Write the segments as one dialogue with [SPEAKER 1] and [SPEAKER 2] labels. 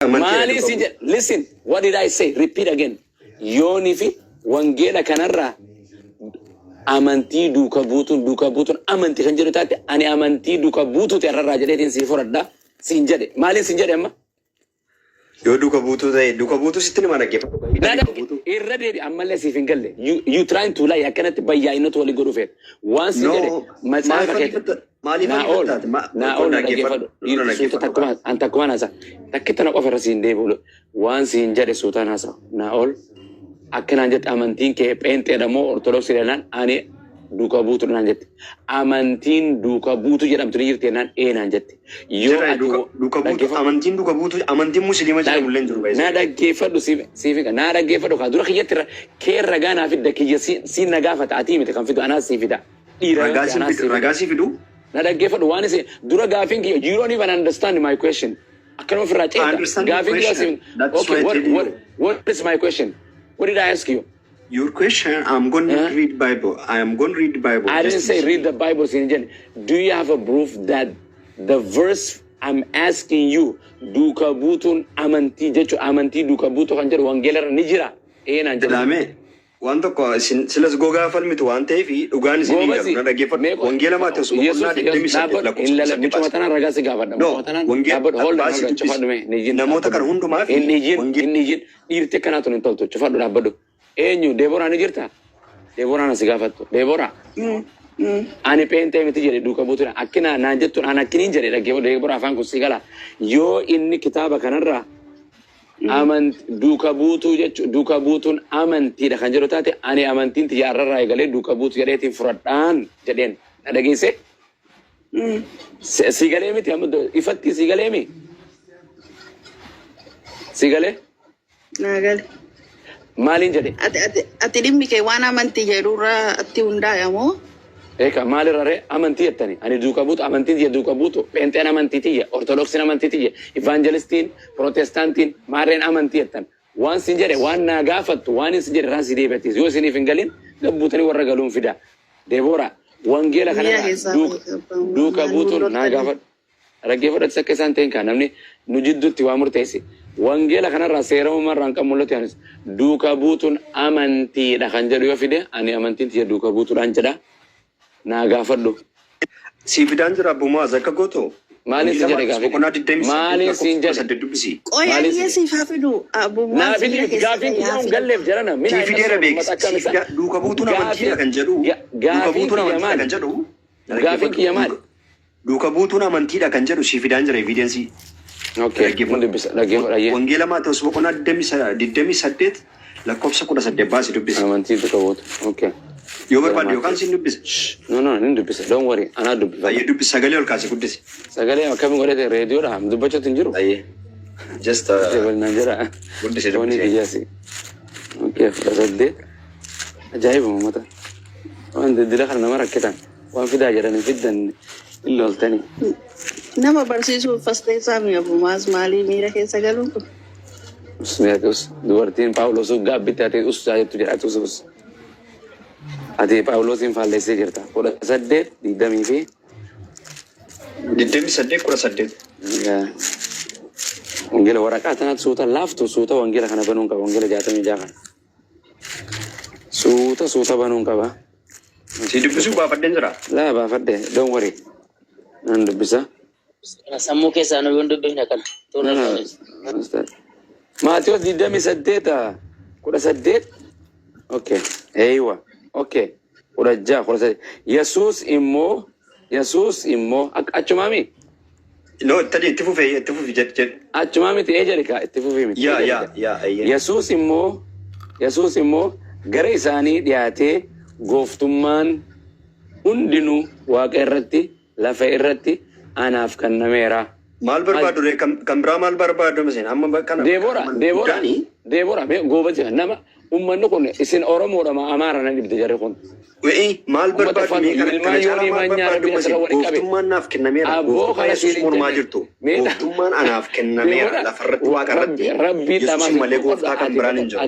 [SPEAKER 1] Mali sinje. Listen, what did I say? Repeat again. Yoni fi wangela kanarra amanti duka butun amanti kan jedhu taate ani amanti duka butu te arra jedheetiin si foradda sin jedhe maali sin jedhe amma
[SPEAKER 2] yo duka butu sitti mana gefa
[SPEAKER 1] irra deebi ammallee siif hin galle you trying to lie akkanatti bayyaa'inatu wali godhu feet waan sin jedhe matsaafa keetti anta kuma nasa takkitta na qofa irra siin deebi'u waan siin jedhe suutaan hasa naa'ol akkanaan jette amantiin kee pheenxeedha moo ortodoksii jedhan ani duuka buutu naan jette amantiin duuka buutu jedhamtu ni jirti naan naan jette
[SPEAKER 2] yoo duuka buutu amantiin duuka buutu amantiin musliima jedhamu illee jiru
[SPEAKER 1] na dhaggeeffadhu siifi na dhaggeeffadhu ka dura kiyyatti kee ragaa naa fidda kiyya siin na gaafata atii miti kan fidu anaas sii fida
[SPEAKER 2] ragaa sii fidu
[SPEAKER 1] na dhaggeeffadhu waan isin dura gaafiin kiyya you don't even understand my question akkanuma ofirraa ceeta gaafiin kiyya okay what is my question? What did I ask you?
[SPEAKER 2] Your question, I'm going to read Bible. I am going to read the Bible.
[SPEAKER 1] I didn't say read the Bible. Do you have a proof that the verse I'm asking you, duka butun amanti jechu amanti duka butu kan jedhu wangeela nijira? Eenan jedhu.
[SPEAKER 2] Dame. Waan tokko silas gogaa falmitu waan ta'eef dhugaan isin na dhaggeeffadhu. Wangeela maatii osoo qonnaa digdami saddeet lakkoofsa
[SPEAKER 1] mucuma tanaan ragaa si gaafadha.
[SPEAKER 2] Namoota kana hundumaaf
[SPEAKER 1] inni dhiirti akkanaatu hin toltu cufadhu dhaabbadhu. Eenyu Deeboraa ni jirta? Deeboraa na si gaafattu. Deeboraa. Ani peentee miti jedhe duuka buutu akkina naan jettuun an akkiniin jedhe dhaggeeffadhu Deeboraa afaan kun si gala. Yoo inni kitaaba kanarraa duuka buutuu jechuun duuka buutuun amantiidha kan jedhu taate ani amantiin xiyyaarrarraa eegalee duuka buutu jedheetiin furadhaan jedheen na dhageesse. Sigalee miti ifatti sigalee mi? Sigalee?
[SPEAKER 3] Naagale.
[SPEAKER 1] Maaliin jedhe?
[SPEAKER 3] Ati dhimmi kee waan amantii jedhurraa atti hundaa'amoo?
[SPEAKER 1] Eka maalirra ree amantii jettani ani duuka buutu amantiin tiyya duuka buutu pheenxeen amantii tiyya ortodoksiin amantii tiyya ivaanjelistiin protestaantiin maarreen amantii jettan waan sin jedhe waan naa gaafattu waan sin jedhe raan si deebi'atis yoo isiniif hin galin gabbuutanii warra galuun fida Deeboraa wangeela kanarraa duuka buutuun naa gaafadhu dhaggeeffadhu akka isaan ta'in kaa namni nu jidduutti waa murteessi wangeela kanarraa seera uumarraan kan mul'atu yaanis duuka buutuun amantiidha kan jedhu yoo fide ani amantiin tiyya duuka buutuudhaan jedha. Na gaafadhu.
[SPEAKER 2] Si fidaan jira abbumaa zakka gooto.
[SPEAKER 1] Maaliin si jedhe gaafii? Maaliin si jedhe?
[SPEAKER 3] Qoyyaa si faafidu abbumaa.
[SPEAKER 1] Naa fidi gaafiin kiyyaa'uun galleef jirana.
[SPEAKER 2] Si fideera beeksisa. Duuka buutuun amantiidha kan jedhu. Duuka buutuun amantiidha kan jedhu.
[SPEAKER 1] Gaafiin kiyya maali?
[SPEAKER 2] Duuka buutuun amantiidha kan jedhu si fidaan jira evidensii.
[SPEAKER 1] Okay. Dhaggeeffadha.
[SPEAKER 2] Wangeela maatii osoo boqonnaa 28 lakkoofsa 18 baasi dubbisa.
[SPEAKER 1] Amantii duuka buutu. Okay.
[SPEAKER 2] Yoo barbaadde yookaan sin dubbisa.
[SPEAKER 1] No, hin dubbisa. Don't worry. Anaa dubbisa.
[SPEAKER 2] Ayyee dubbisa sagalee ol kaasee guddisi.
[SPEAKER 1] Sagalee akkamiin godhate reediyoodha. Dubbachuutu hin jiru.
[SPEAKER 2] Ayyee. Just
[SPEAKER 1] naan jira.
[SPEAKER 2] Guddisi
[SPEAKER 1] Toonii biyyaasi. Okay, 18. Ajaa'iba uummata. Waan daldala kana nama rakkitan. Waan fidaa jedhanii fiddan hin loltanii.
[SPEAKER 3] Nama barsiisuuf fasteessaa mi'a abbumaas maalii miira keessa galuun kun?
[SPEAKER 1] Dubartiin Paawuloos gaabbitti ati usaa jettu jedhatu us. Ati Paawuloosiin faalleessee jirta. 18 20 fi
[SPEAKER 2] 28
[SPEAKER 1] wangeela waraqaa tanatti suuta laaftu suuta wangeela kana banuun qaba wangeela 66 kana. Suuta banuun qaba.
[SPEAKER 2] Si dubbisuu baafadheen jira?
[SPEAKER 1] Laa baafadhe don't worry. Nan dubbisa.
[SPEAKER 4] Sammuu keessaa nu yoon dubbifne kana.
[SPEAKER 1] Maatiyoos 28 18 okay. Eeywa. Okay. Kudha Yesuus immoo achumaami.
[SPEAKER 2] No, itti fufi jedhe.
[SPEAKER 1] Achumaami ta'ee jedhika itti fufi miti. Yesuus immoo gara isaanii dhiyaatee gooftummaan hundinuu waaqa irratti lafa irratti anaaf kennameera.
[SPEAKER 2] Maal barbaadu kan biraa maal barbaadu masin amma kana.
[SPEAKER 1] Deeboraa Deebora mee goobazi nama ummanni kun isin Oromoodhama Amaara nan dibde jarri kun.
[SPEAKER 2] Maal barbaadu mee kana caalaa maal barbaadu gooftummaan naaf kennameera. Gooftummaa Yesuus mormaa jirtu. Gooftummaan anaaf kennameera lafarratti waaqarratti. Yesuus malee gooftaa kan biraan hin jiru.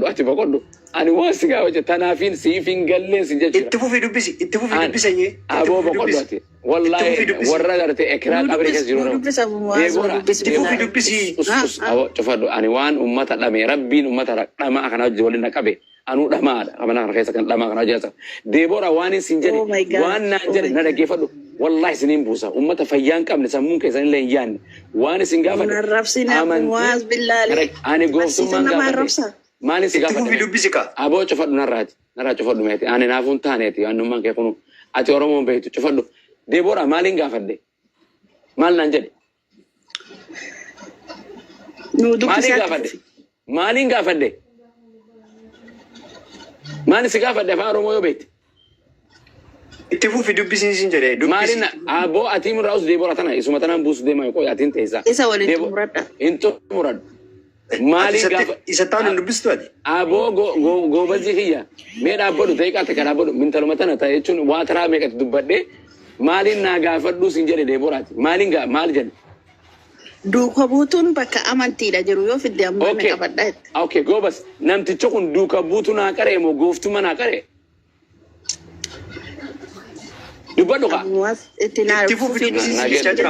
[SPEAKER 1] Ati boqoddu. Ani waan si gaafa tanaafiin siifin galleen si jechuudha.
[SPEAKER 2] Itti fufii dubbisi.
[SPEAKER 1] Aboo boqoddu ati. Wallahi warra gartee ekiraa qabri keessa jiru.
[SPEAKER 2] Itti fufii dubbisi.
[SPEAKER 1] Aboo cufadhu ani waan ummata dhame rabbiin ummata dhamaa kana wajji waliin qabe. Anu dhamaadha qabana kana keessa kan dhamaa kana hojjeta. Deebora waan isin jedhe waan naan jedhe na dhaggeeffadhu. Wallahi isiniin buusa ummata fayyaan qabne sammuun keessan illee hin yaanne waan isin gaafadhe. Ani gooftummaan gaafadhe. Maali si gaafadhe?
[SPEAKER 2] Itti fufii dubbisi ka.
[SPEAKER 1] Aboo cufadhu narraati. Narraa cufadhu meeti. Ani naafuun taaneeti waannummaan kee kunu. Ati Oromoon beektu cufadhu. Deebora maaliin gaafadhe? Maal naan jedhe? Maaliin gaafadhe? Maaliin gaafadhe? Maali si gaafadhe afaan Oromoo yoo beekte?
[SPEAKER 2] Itti fufii dubbisiisin jedhee dubbisi.
[SPEAKER 1] Maalin aboo atii murraa us Deebora tana isuma tanaan buusu deemaa qoy atiin teessaa.
[SPEAKER 3] Isa waliin xumuradha.
[SPEAKER 1] Hin xumuradhu. Maaliin gaafa
[SPEAKER 2] isa taan hin dubbistu ati.
[SPEAKER 1] Aboo goobazii kiyya mee dhaabbadhu ta'e qaate kan dhaabbadhu mintaluma tana ta'e jechuun waa taraa meeqatti dubbadhee maaliin naa gaafadhu sin jedhe Deeboraati. Maaliin maal jedhe?
[SPEAKER 3] Duuka buutuun bakka amantiidha jiru yoo fidde ammoo na qabadha.
[SPEAKER 1] Okay, goobas namtichi kun duuka buutu naa qaree moo gooftuma naa qaree? Dubbadhu kaa?
[SPEAKER 2] Itti fufii dubbisiisin jira.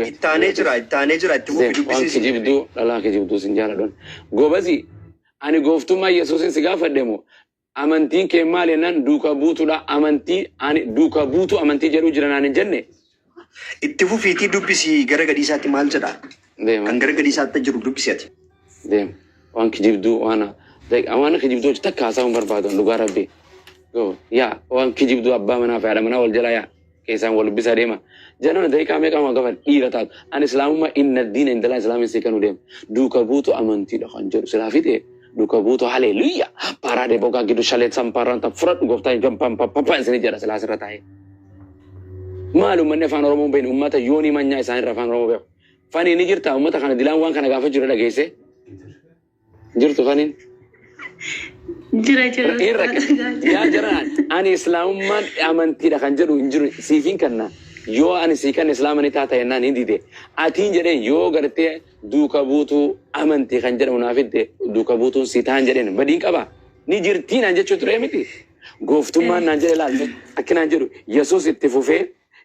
[SPEAKER 2] Ittaanee jira. Itti fufii dubbisiisin.
[SPEAKER 1] Waan kijibduu dhalaa kijibduu sin jaaladhan. Goobasi ani gooftummaa Yesuusin si gaafadhe moo amantiin kee maal jennaan duuka buutuudha ani duuka buutu amantii jedhuu jira naan hin jenne.
[SPEAKER 2] Itti fufiitii dubbisi gara gadiisaatti maal jedha? Kan gara gadiisaatti jiru dubbisi ati.
[SPEAKER 1] Deem waan kijibduu waan kijibduu takka haasa'uun barbaadu dhugaa rabbi. Yaa waan kijibduu abbaa manaa fi haadha manaa wal jala yaa keessaan wal bisa deema. Janana daqiiqaa meeqa maa gafa dhiira taatu. Ani islaamummaa inna diina indalaa islaamin si kanu deema. Duuka buutu amantiidha kan jedhu silaa fixee duuka buutu haleluuya. Paraadee bogaa giddu shaleet samparaan tan fudhadhu gooftaa gampaan pappaan isinii jedha silaa sirra taa'ee. Maalummaan afaan Oromoo beeknu uummata yoonii manyaa isaanii afaan Oromoo beeku. Fanii ni jirta uummata kana dilaan waan kana gaafa jiru dhageesse. Jirtu faniin.
[SPEAKER 3] Jira.
[SPEAKER 1] Yaa jiran ani islaamummaan amantiidha kan jedhu hin jiru siifin kanna. Yoo ani sii kan islaamanii taata yennaan hin dide. Atiin jedheen yoo gartee duuka buutuu amantii kan jedhamu naaf idde duuka buutuun sii ta'an jedheen badiin qaba. Ni jirtii naan jechuu ture miti. Gooftummaan naan jedhe laalte akkinaan jedhu Yesuus itti fufee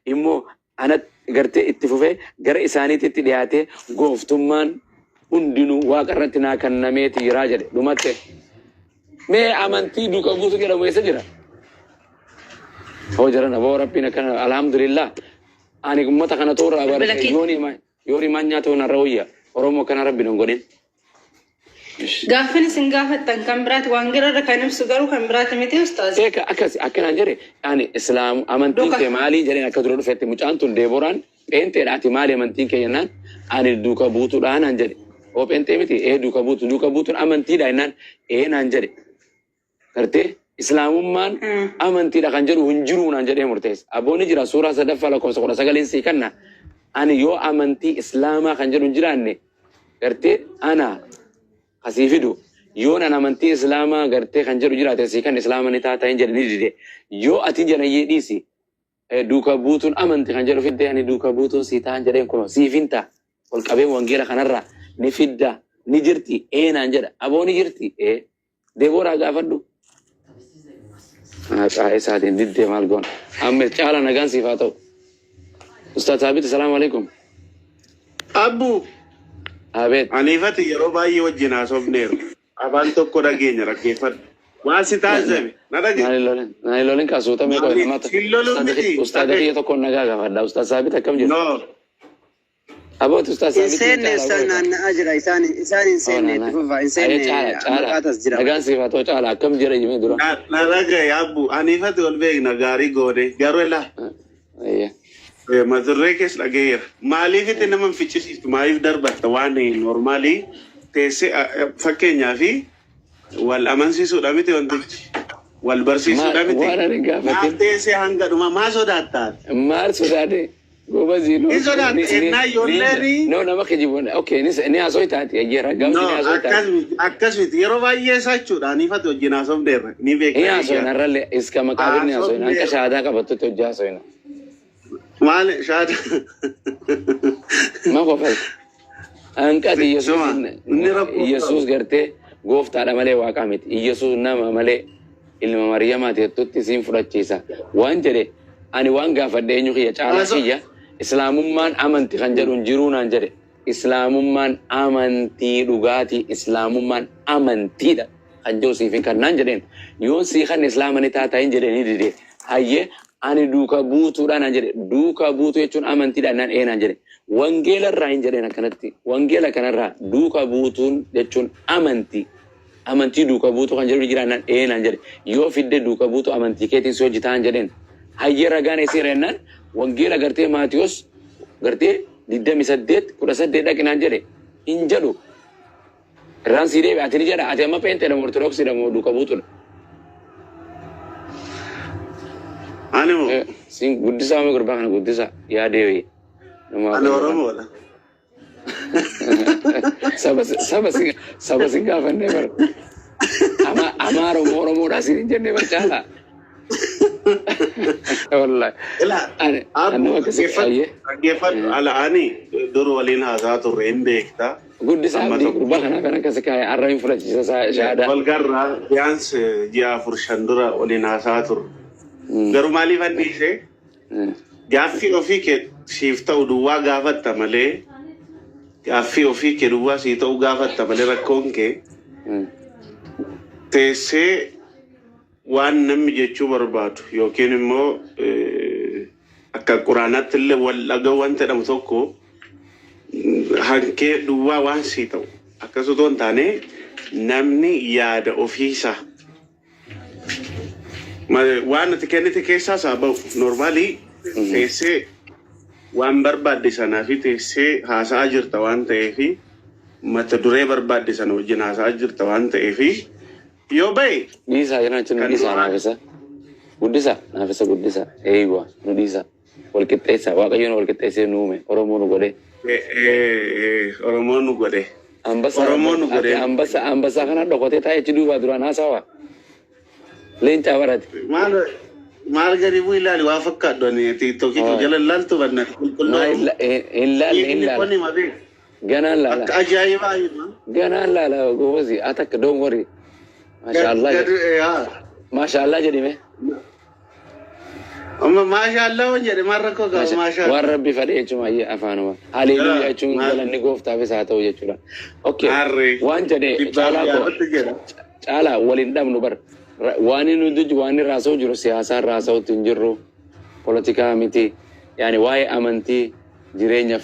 [SPEAKER 1] immoo ana gartee itti fufee gara isaaniitti dhiyaatee gooftummaan hundinuu waaqa irratti naa kennameeti jiraa jedhe dhumatte. Mee amantii duuka buutu jedhamu eessa jira? Hoo jiran aboo rabbiin akkana alhamdulillah. Ani uummata kana toora abarate yooni maan nyaata hunarra wayya Oromoo kana rabbiin hin godhin.
[SPEAKER 5] Gaaffiin isin gaafattan kan biraati waan gararra kan ibsu garuu kan biraati miti ustaaz.
[SPEAKER 1] Eeka akkas akkanaan jedhe ani islaam amantiin kee maalii jedheen akka dura dhufetti mucaan tun Deeboraan pheenteedhaati maali amantiin kee jennaan ani duuka buutuudhaan naan jedhe. Oo pheenxee miti duuka buutuun amantiidha jennaan naan jedhe. Gartee islaamummaan amantiidha kan jedhu hin jiru naan jedhee murteessa. Abboonni jira suuraa sadaffaa lakkoofsa 19 sii kanna ani yoo amantii islaamaa kan jedhu hin jiraanne gartee ana asii fidu yoo nan amantii islaamaa gartee kan jedhu jiraate sii kan islaama ni taata hin jedhani dide yoo ati janayyee dhiisi duuka buutuun amantii kan jedhu fidde ani duuka buutuun sii ta'an jedheen kuno sii finta ol qabee wangeela kanarra ni fidda ni jirti naan jedha aboo ni jirti Deeboraa gaafadhu. Isaatiin diddee maal goon amma caala nagaan siif haa ta'u. Ustaaz Saabit salaamu alaikum.
[SPEAKER 6] Abbu.
[SPEAKER 1] Abeet.
[SPEAKER 6] Aniifati yeroo baay'ee wajjin haasofneeru. Afaan tokko dhageenya rakkeeffadhu. Waan si taasiseef na dhageenya.
[SPEAKER 1] Nani lolin kaasuuta meeqa himata. Ustaaz Dhaqiyya tokkoon nagaa gaafadha. Ustaaz Saabit akkam jiru?
[SPEAKER 6] No.
[SPEAKER 1] Aboot Ustaaz Saabit.
[SPEAKER 7] Insenne isaan naanna'aa jira isaan insenne itti fufaa insenne maqaatas jira.
[SPEAKER 1] Nagaan siif haa ta'u caala akkam jira jimee dura.
[SPEAKER 6] Na dhagaye abbu aniifati ol beekna gaarii goone garuu laa. Mazurree keessa dhageera. Maaliif itti nama fichisiistu maaliif darbatta waan normaalii teessee fakkeenyaa fi wal amansiisuudha miti wantichi. Wal barsiisuudha miti. Maal teessee hanga dhuma maa sodaattaa?
[SPEAKER 1] Maal sodaate? Gobazi no.
[SPEAKER 6] Iso na ina yolleri.
[SPEAKER 1] No nama kejibu. Okay, ni asoy taati. Ajira gam ni asoy taati.
[SPEAKER 6] Akkas yero baay'ee sachuudha ni fatu wajjin haasofneerra ni beekna.
[SPEAKER 1] Ni asoy narralle iska maqabir ni asoy. Anka shahada qabattu to jasoy na.
[SPEAKER 6] Maal shahada.
[SPEAKER 1] Ma qofal. Anka Yesus garte gooftaadha malee waaqa miti. Yesus nama malee ilma Maryamaati jettutti siin fudhachiisa. Waan jedhe ani waan gaafadhe eenyu kiyya caalaa kiyya islaamummaan amantii kan jedhuun jiruu naan jedhe. Islaamummaan amantii dhugaati. Islaamummaan amantiidha kan jedhu siifin kan naan jedheen. Yoon sii kan islaamani taataa hin jedheen dide. Hayyee ani duuka buutuudha naan jedhe. Duuka buutuu jechuun amantiidha naan naan jedhe. Wangeela irraa hin jedheen akkanatti. Wangeela kanarraa duuka buutuun jechuun amantii. Amantii duuka buutuu kan jedhu jira naan naan jedhe. Yoo fidde duuka buutuu amantii keetiin si hojjetaa hin jedheen. Hayyee ragaan isii rennaan wangeela gartee Maatiyos gartee 28:18 dhaqinaan jedhe hin jedhu. Irraan sii deebi ati ni jedha ati amma peenteedha ortodoksiidha moo duuka buutuudha.
[SPEAKER 6] Ani moo?
[SPEAKER 1] Siin guddisaa moo gurbaa kana guddisaa yaadee
[SPEAKER 6] ani Oromoodha.
[SPEAKER 1] Saba si gaafannee bara. Amaara Oromoodhaa siin hin jennee bara caalaa. Wallahi.
[SPEAKER 6] Dhaggeeffadhu ala ani dur waliin haasaa turre hin beektaa.
[SPEAKER 1] Guddisaa abdii gurbaa kana kan akkas kaayee har'a hin fudhachiisa shahaadaa.
[SPEAKER 6] Walgarraa biyyaans ji'a 4 dura waliin haasaa turre. Garuu maaliif anniisee? Gaaffii ofii kee siif ta'u duwwaa gaafatta malee gaaffii ofii kee duwwaa sii ta'u gaafatta malee rakkoon kee teessee waan namni jechuu barbaadu yookiin immoo akka quraanaatti illee wal dhaga'u waan jedhamu tokko hankee duwwaa waan sii ta'u akkasuma hin taane namni yaada ofiisaa waan ati kennite keessaa isaa ba'u normaalii teessee waan barbaadde sanaa fi teessee haasa'aa jirta waan ta'eefi mata duree barbaadde sana wajjin haasa'aa jirta waan ta'eefi yoo ba'e
[SPEAKER 1] dhiisaa jiraachuun nu dhiisaa naafisa guddisa eeyyuwa nu dhiisaa walqixxeessaa waaqayyoon walqixxeessee nu uume Oromoo nu godhe.
[SPEAKER 6] Oromoo nu godhe.
[SPEAKER 1] Ambassaa kana dhokotee taa'ee achi duubaa duraan haasawaa. Leencaa barate.
[SPEAKER 6] Maal gadi buu ilaali waa fakkaadhu ani tiktokii jala laaltu banna qulqulluu.
[SPEAKER 1] Hin laala. Ganaan laala.
[SPEAKER 6] Akka ajaa'ibaa jirma.
[SPEAKER 1] Ganaan laala goosii atakka don't worry. Maashaallah jedhime.
[SPEAKER 6] Amma maashaallah waan jedhe maal rakkoo qaba maashaallah.
[SPEAKER 1] Waan rabbi fadhe jechuun ayyee afaanuma. Haleluuyaa jechuun galanni gooftaafis haa ta'u jechuudha. Okay. Waan jedhe caalaa waliin dhabnu bar. Waan nuti waan raasoo jiru siyaasaan raasoo ittiin jirru politikaa miti. Yaani waa'ee amantii jireenya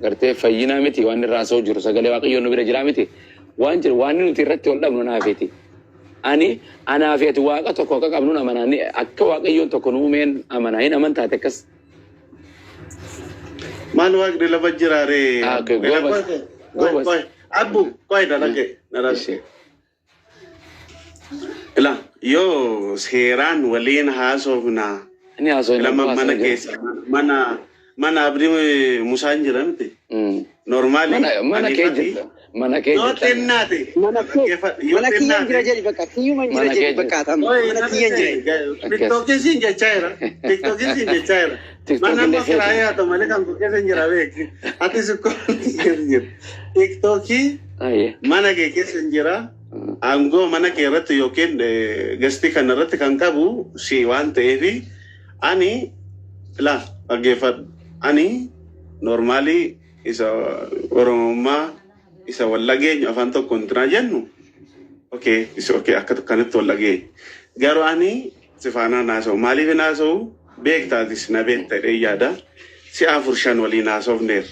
[SPEAKER 1] gartee fayyinaa miti waan raasoo jiru sagalee waaqayyoon nu bira jiraa miti. Waan jiru waan nuti irratti wal dhabnu naafiti. Ani anaafeti waaqa tokko akka qabnu amananii akka waaqayyoon tokko nu uumeen amanaa hin amantaate akkas.
[SPEAKER 6] Maal waaqni lafa jiraare. Gobas. Abbu qoy dalage narasi. Ila yo seeraan waliin haasofna. Ni haasofna. Lama mana keessa mana abdi Musaan jira miti. Normaali.
[SPEAKER 1] Mana keessa. Mana keessa.
[SPEAKER 6] Yoo xinnaate.
[SPEAKER 7] Mana kiyyan jira jedhi bakka kiyyuman jira jedhi bakka tam. Mana kiyyan jira.
[SPEAKER 6] TikTokin siin jechaayira. Mana amma kiraayaa ta'u malee kan keessa jira beeki. Ati sukko TikTokii mana kee keessa jira. Aangoo mana kee irratti yookiin gastii kana irratti kan qabu si waan ta'eefi ani la dhaggeeffadhu. Ani normaalii isa Oromummaa isa wallageenyu afaan tokko intinaa jennu. Okay, akka kanatti wallageenyu. Garuu ani si faanaa naasa'u. Maaliif naasa'u? Beektaatis na beektadhee yaada. Si 4-5 waliin haasofneerra.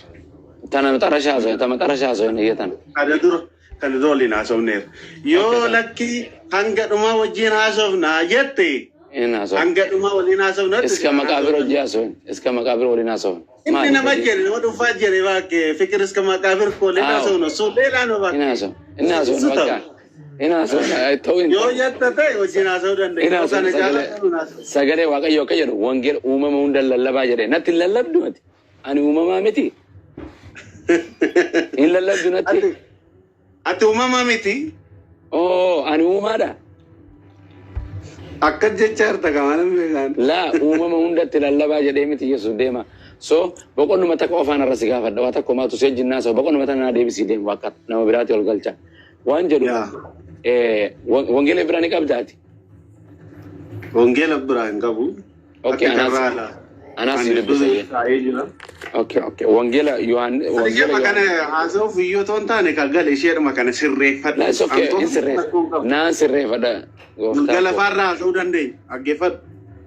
[SPEAKER 1] Tana maxarashaasoo hin eeyyatan.
[SPEAKER 6] Kan dura waliin haasofneerra. Yoo lakki hanga dhumaa wajjin haasofnaa jette. Hanga dhumaa waliin haasofna.
[SPEAKER 1] Iska maqaabir hojii haasofne. Iska maqaabir waliin haasofne.
[SPEAKER 6] Inni nama jedhe nama dhuunfaa jedhe baake fikir iska maqaabir koolee haasofna. Suuleedhaan baake.
[SPEAKER 1] Inni haasofne bakka. Inni haasofne ta'uu hin
[SPEAKER 6] yoo jetta ta'e wajjin haasofuu dandeenya.
[SPEAKER 1] Sagalee waaqayyoo akka jedhu wangeela uumama hunda lallabaa jedhe natti lallabdu mati. Ani uumama miti. In lallabdu natti.
[SPEAKER 6] Ati uumama miti.
[SPEAKER 1] Oh, ani uumamaadha.
[SPEAKER 6] Akka jecha harta kamaana beekan.
[SPEAKER 1] La uumama hundatti lallabaa jedhee miti Yesuus deema. So boqonnuma takka ofaan irra si gaafadha. Waa takka maatu see jinnaa so boqonnuma takka naa deebisii deemu akka nama biraatti ol galcha. Waan jedhu wangeela biraa ni qabdaati.
[SPEAKER 6] Wangeela biraa hin qabu.
[SPEAKER 1] Okay, anas dubbisa. Okay. Wangeela Yohaannis.
[SPEAKER 6] Wangeela kana haasa'u fiyyoo toon taane kan gale isheedhuma kana sirreeffadha.
[SPEAKER 1] La okay, in sirreeffadha. Naan sirreeffadha.
[SPEAKER 6] Gala farraa haasa'uu dandeenya. Aggeeffadhu.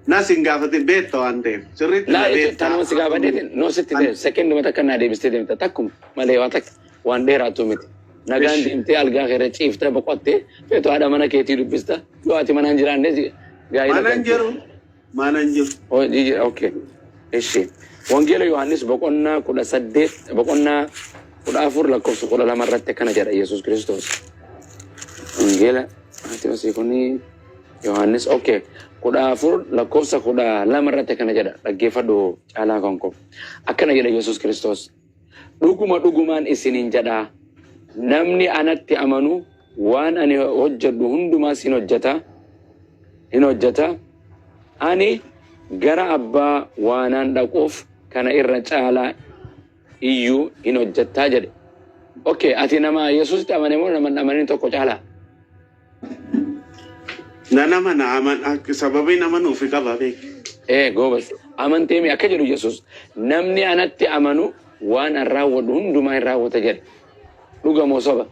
[SPEAKER 6] Nas hin gaafatin beekta waan ta'eef. Sirriitti
[SPEAKER 1] na beekta. Tanuma si gaafateetiin noo sitti ta'e sekenduma takka naa deebistee deemta takkuma malee waa takka waan dheeraatu miti. Nagaan deemtee algaa keera ciiftee boqottee feetu haadha mana keetii dubbista. Yoo ati manaan jiraanne gaa'ela.
[SPEAKER 6] Mana hin jiru.
[SPEAKER 1] Okay. Ishi. Wangeela Yohaannis boqonnaa 18 boqonnaa 14 lakkoofsa 12 irratti kana jedha Yesuus Kiristoos. Wangeela ati osii kuni Yohaannis okay. 14 lakkoofsa 12 irratti kana jedha dhaggeeffadhu caalaa konko. Akkana jedha Yesuus Kiristoos. Dhugumaan isiniin jedha namni anatti amanu waan ani hojjedhu hundumaa sin hojjeta. Ani gara abbaa waanaan dhaquuf kana irra caalaa iyyuu hin hojjettaa jedhe. Okay, ati nama Yesuusitti amane moo nama amanin tokko caalaa?
[SPEAKER 6] Nama na aman sababii nama nuuf qaba beek.
[SPEAKER 1] Goobas. Amanteemi akka jedhu Yesuus namni anatti amanu waan an raawwadhu hundumaa hin raawwata jedhe. Dhuga moo soba?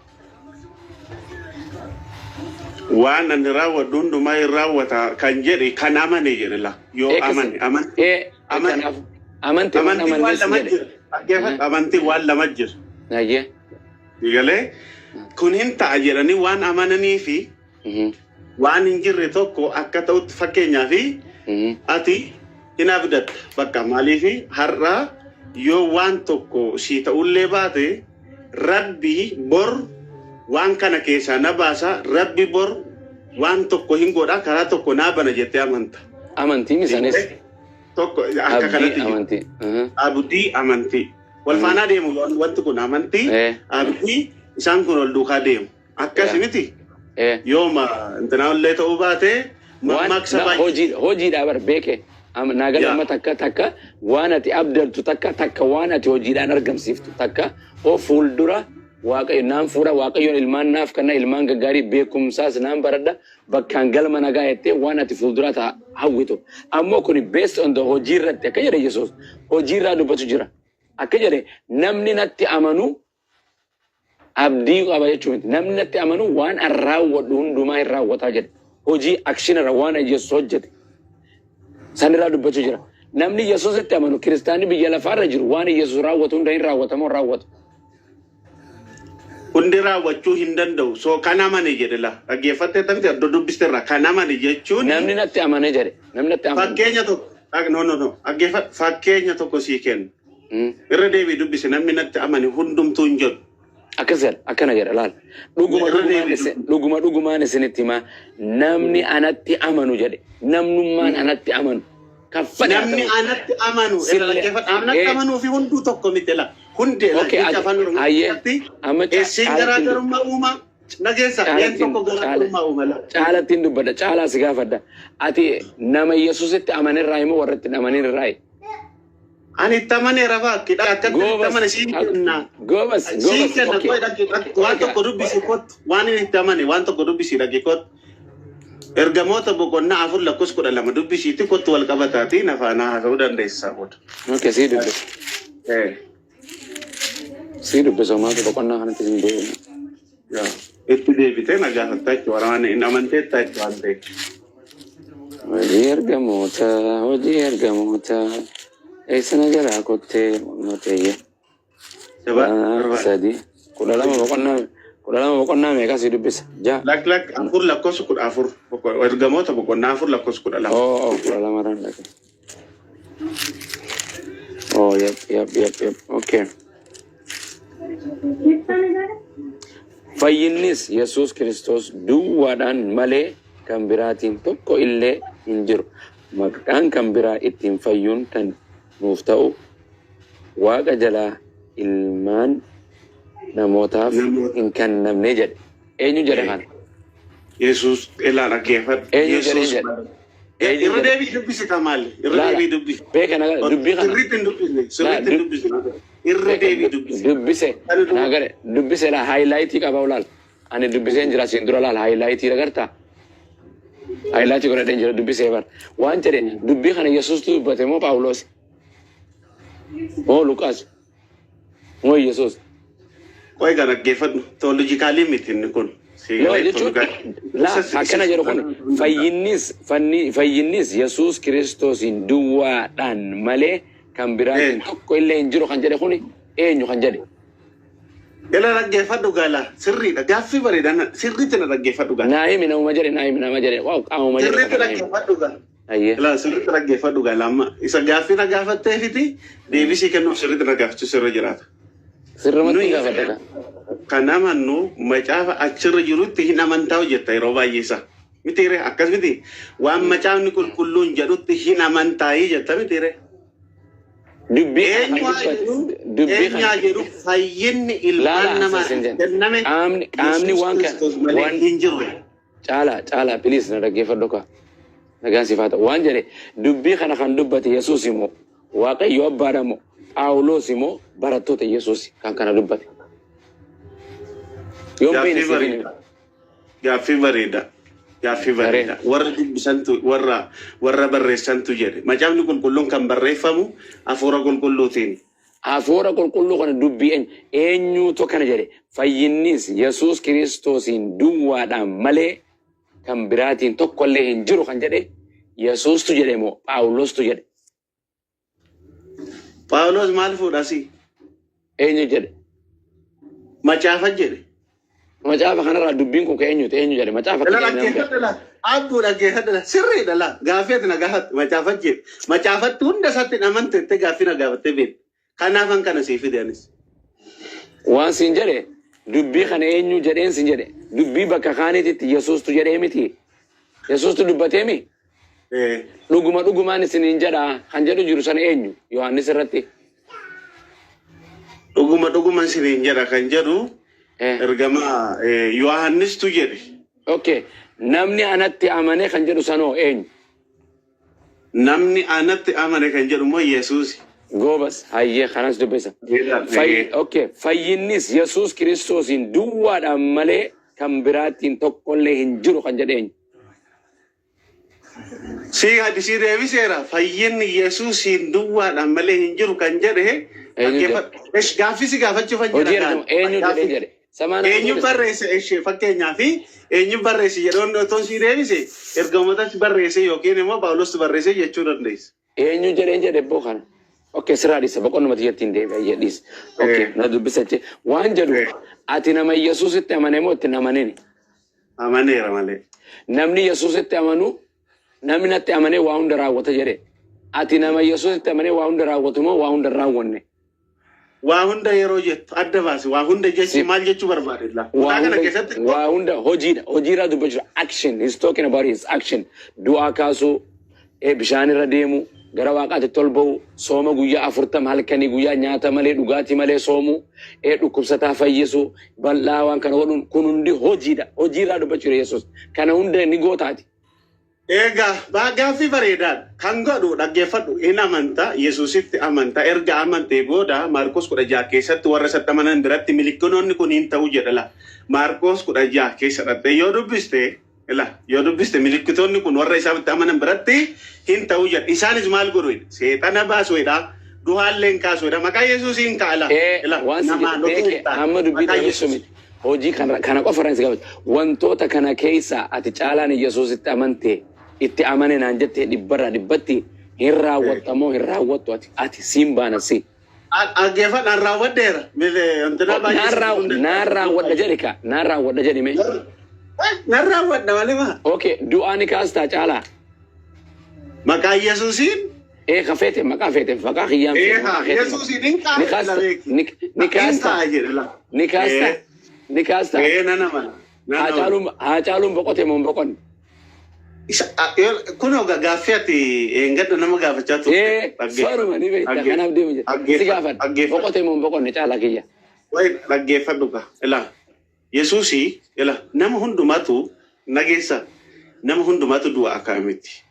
[SPEAKER 6] Waan an raawwadhu hundumaa hin raawwata kan jedhe kan amane jedhe la. Yoo amane.
[SPEAKER 1] Amantii
[SPEAKER 6] waan lama jira.
[SPEAKER 1] Ayyee.
[SPEAKER 6] Digalee kun hin ta'a jedhanii waan amananii fi waan hin jirre tokko akka ta'utti fakkeenyaa fi ati hin abdatta bakka maaliif har'a yoo waan tokko si ta'ullee baate rabbi bor waan kana keessaa na baasa rabbi bor waan tokko hin godha karaa tokko naa bana jettee amanta.
[SPEAKER 1] Amantiin isaaniis.
[SPEAKER 6] Tokko akka kanatti
[SPEAKER 1] amantii.
[SPEAKER 6] Abdii amantii. Wal faanaa deemu wanti kun amantii abdii isaan kun ol duukaa deemu. Akkasi miti. Yooma intanaa illee ta'uu baate mammaaksa baay'ee.
[SPEAKER 1] Hojiidhaa bar beeke. Naagalama takka waan ati abdaltu takka waan ati hojiidhaan argamsiiftu takka oo fuuldura waaqayyo naan fuudha waaqayyoon ilmaan naaf kana ilmaan gaggaarii beekumsaas naan baradha bakkaan galma nagaa jettee waan ati fuuldura ta'a hawwitu. Ammoo kun based on the hojii irratti akka jedhe Yesuus hojii irraa dubbatu jira. Akka jedhe namni natti amanu abdii qaba jechuun miti. Namni natti amanu waan an raawwadhu hundumaa hin raawwataa jedhe. Hojii akshin irra waan Yesuus hojjete. Sanirraa dubbachuu jira. Namni Yesuusitti amanu kiristaanni biyya lafaarra jiru waan Yesuus raawwatu hunda hin raawwatamoo raawwatu.
[SPEAKER 6] Hundi raawwachuu hin danda'u. So kan amane jedhe la. Dhaggeeffattee tamte adda dubbisterra kan amane jechuun.
[SPEAKER 1] Namni natti amane jedhe. Namni natti amane.
[SPEAKER 6] Fakkeenya tokko. No. Dhaggeeffatte fakkeenya tokko sii kennu. Irra deebii dubbise namni natti amane hundumtuu hin jedhu.
[SPEAKER 1] Akkana jedha laal. Dhugumaan isinitti himaa namni anatti amanu jedhe. Namnummaan anatti amanu.
[SPEAKER 6] Namni anatti amanu. Anatti amanuu fi hunduu tokko miti la. Hundi afaan Oromooti. Eessiin garaagarummaa uumaa. Nageessa een tokko garaagarummaa uumala.
[SPEAKER 1] Caalattiin dubbadha. Caalaa si gaafadha. Ati nama Yesuusitti amanirraa himoo warra itti amanirraa?
[SPEAKER 6] Ani tamane rafa kita akka tamane siin kenna.
[SPEAKER 1] Gobas.
[SPEAKER 6] Siin kenna waan tokko dubbisi kot waan inni tamane waan tokko dubbisi dhage kot. Ergamoota boqonnaa 4 lakkoofsa 12 dubbisiitti kottu wal qabataati nafaana haasa'uu dandeessaa booda.
[SPEAKER 1] Okay, sii dubbisa. Sii dubbisa maatu boqonnaa kanatti siin deebiin.
[SPEAKER 6] Itti deebitee na gaafattaa jechuudha waraan hin amanteettaa jechuudha waan ta'eef.
[SPEAKER 1] Hojii ergamoota. Eessana jalaa kottee mooteeyye. Sadi. 12 boqonnaa meeqa si dubbisa? Jaa.
[SPEAKER 6] Lak 4 lakkoofsa 14. Ergamoota boqonnaa 4 lakkoofsa 12.
[SPEAKER 1] 12 irraan dhaqe. Yep. Okay. Fayyinnis Yesuus Kiristoos duwwaadhaan malee kan biraatiin tokko illee hin jiru. Maqaan kan biraa ittiin fayyuun kan nuuf ta'u waaqa jalaa ilmaan namootaaf hin kennamne jedhe. Eenyu jedhe kana?
[SPEAKER 6] Yesus elaan dhaggeeffadhu.
[SPEAKER 1] Eenyu jedhe jedhe.
[SPEAKER 6] Irra deebii dubbisi kamaali. Irra deebii dubbisi.
[SPEAKER 1] Beeka naga dubbii kana.
[SPEAKER 6] Sirriitti hin dubbisne. Sirriitti hin dubbisne. Irra deebii dubbisi.
[SPEAKER 1] Dubbise nagare dubbise la highlightii qaba ulaal. Ani dubbiseen jira siin dura laal highlightii agartaa. Highlightii godhadheen jira dubbisee bar. Waan jedhe dubbii kana Yesuustu dubbate moo Phaawulos? Moo Luqaas? Moo Yesuus?
[SPEAKER 6] Qoy kana dhaggeeffadhu. Teolojikaalii miti inni kun.
[SPEAKER 1] Loo jechuun akkana jedhu kun fayyinnis Yesuus Kiristoosiin duwwaadhaan malee kan biraatiin tokko illee hin jiru kan jedhe kun eenyu kan jedhe?
[SPEAKER 6] Ela dhaggeeffadhu gaala sirriidha gaaffii bareedaa sirriitti na dhaggeeffadhu gaala.
[SPEAKER 1] Naayimi nama jedhe waaw qaamuma jedhe.
[SPEAKER 6] Sirriitti dhaggeeffadhu gaala. Ela sirriitti dhaggeeffadhu gaala amma isa gaaffii na gaafatteefiti deebisii kennuuf sirriitti na gaafachuu sirra jiraata.
[SPEAKER 1] Sirrumatti gaafadha.
[SPEAKER 6] Kan amannu macaafa achirra jirutti hin amantaa hojjetta yeroo baay'ee isaa. Mitiire akkas miti waan macaafni qulqulluun jedhutti hin amantaayii jetta mitiire. Eenyaa jedhu fayyinni ilmaan namaa kenname
[SPEAKER 1] qaamni waan
[SPEAKER 6] hin jirre.
[SPEAKER 1] Caalaa piliis na dhaggeeffadhu ka. Nagaan sifaata waan jedhe dubbii kana kan dubbate Yesuus immoo Waaqayyo abbaadha immoo Phaawulos immoo barattoota Yesuus kan kana dubbate.
[SPEAKER 6] Gaaffii bareeda. Warra dubbisantu warra barreessantu jedhe. Macaafni qulqulluun kan barreeffamu hafuura qulqulluutiin.
[SPEAKER 1] Hafuura qulqulluu kana dubbii eenyuutu kana jedhe. Fayyinnis Yesuus Kiristoosiin duwwaadhaan malee kan biraatiin tokkollee hin jiru kan jedhe Yesuustu jedhe moo Phaawulostu jedhe?
[SPEAKER 6] Phaawulos maal fuudhasi?
[SPEAKER 1] Eenyu jedhe?
[SPEAKER 6] Macaafa jedhe.
[SPEAKER 1] Macaafa kanarraa dubbiin kun eenyu jedhe? Macaafa
[SPEAKER 6] kana abbuu dhaggeeffadha sirriidha la gaaffii na gaafatti macaafa jedhe. Macaafatti hunda isaatti amantette gaaffii na gaafattee beekte. Kanaafan kana siif fidanis.
[SPEAKER 1] Waan siin jedhe dubbii kana eenyu jedheen siin jedhe dubbii bakka kaaniititti Yesuustu jedhee miti. Yesuustu dubbatee mi? Dhugumaan isiniin jedha kan jedhu jiru sana eenyu? Yohaannis irratti.
[SPEAKER 6] Dhuguma isiniin jedha kan jedhu ergama Yohaannistu jedhe.
[SPEAKER 1] Okay. Namni anatti amane kan jedhu sanoo eenyu?
[SPEAKER 6] Namni anatti amane kan jedhu moo Yesuus?
[SPEAKER 1] Goobas hayyee kanas dubbisa. Okay. Fayyinnis Yesuus Kiristoosiin duwwaadhaan malee kan biraattiin tokkollee hin jiru kan jedhe eenyu?
[SPEAKER 6] Si hadisii deebiseera fayyinni Yesuusiin duwwaadhaan malee hin jiru kan jedhe gaaffii si gaafachuuf hin jedhan.
[SPEAKER 1] Eenyu jedhe?
[SPEAKER 6] Eenyu barreesse fakkeenyaa fi eenyu barreesse jedhoon otoo si deebise ergamootatti barreesse yookiin immoo Phaawulostu barreesse jechuu dandeessa.
[SPEAKER 1] Eenyu jedhe boo kana? Okay, siraadisa boqonnuma tiyattiin deebi'a jedhis. Okay, na dubbisachi waan jedhu ati nama Yesuusitti amane moo itti amanini?
[SPEAKER 6] Amaneera malee.
[SPEAKER 1] Namni Yesuusitti amanu namni natti amane waa hunda raawwata jedhe. Ati nama Yesuusitti amane waa hunda raawwatu moo waa hunda raawwanne?
[SPEAKER 6] Waa hunda yeroo jettu adda baasi waa hunda jechi maal jechuu barbaadella?
[SPEAKER 1] Waa hunda hojiidha dubbachuu action. He's talking about his action. Du'aa kaasuu bishaan irra deemu. Gara waaqaatti tolba'u sooma guyyaa 40 halkanii guyyaa nyaata malee dhugaatii malee soomu dhukkubsataa fayyisu bal'aa waan kana godhuun kun hundi hojiirraa dubbachuu Yesuus kana hunda ni gootaati.
[SPEAKER 6] Egaa gaaffii bareedaan kan godhu dhaggeeffadhu in amantaa Yesuusitti amantaa erga amantee booda Maarkos 16 keessatti warra isatti amanan biratti milikkinoonni kun hin ta'u jedhala. Maarkos 16 keessatti yoo dubbiste milikkitoonni kun warra isaatti amanan biratti hin ta'u jedha. Isaanis maal godhu? Seexana baasuudha. Duhaalleen kaasuudha. Maqaa Yesuusiin kaala.
[SPEAKER 1] Amma dubbii dhageessu miti. Hojii kana qofa irraa si gaafata. Wantoota kana keessa ati caalaan Yesuusitti amante itti amane naan jettee dhibbarraa dhibbatti hin raawwattamoo hin raawwattu ati siin baana si.
[SPEAKER 6] Dhaggeeffadhaan raawwaddeera.
[SPEAKER 1] Naan raawwadha jedhi ka. Naan raawwadha jedhi mee.
[SPEAKER 6] Naan raawwadha malee maa.
[SPEAKER 1] Okay, du'aa ni kaastaa caalaa.
[SPEAKER 6] Maqaa Yesuusiin?
[SPEAKER 1] Kafeete maqaa feete maqaa kiyyaan.
[SPEAKER 6] Yesuusiin hin kaasa.
[SPEAKER 1] Ni kaasta.
[SPEAKER 6] Nana mana.
[SPEAKER 1] Haa caaluun boqote moo boqonne?
[SPEAKER 6] Kun oga gaaffii ati eeggadda nama gaafachaa turte.
[SPEAKER 1] Faruma ni beekta kanaaf deemu jira. Si gaafadha. Boqotee moo boqonne caalaa kiyya.
[SPEAKER 6] Wayi dhaggeeffadhu ka. Ilaa Yesuusii nama hundumatu nageessa nama hundumatu du'a akka miti.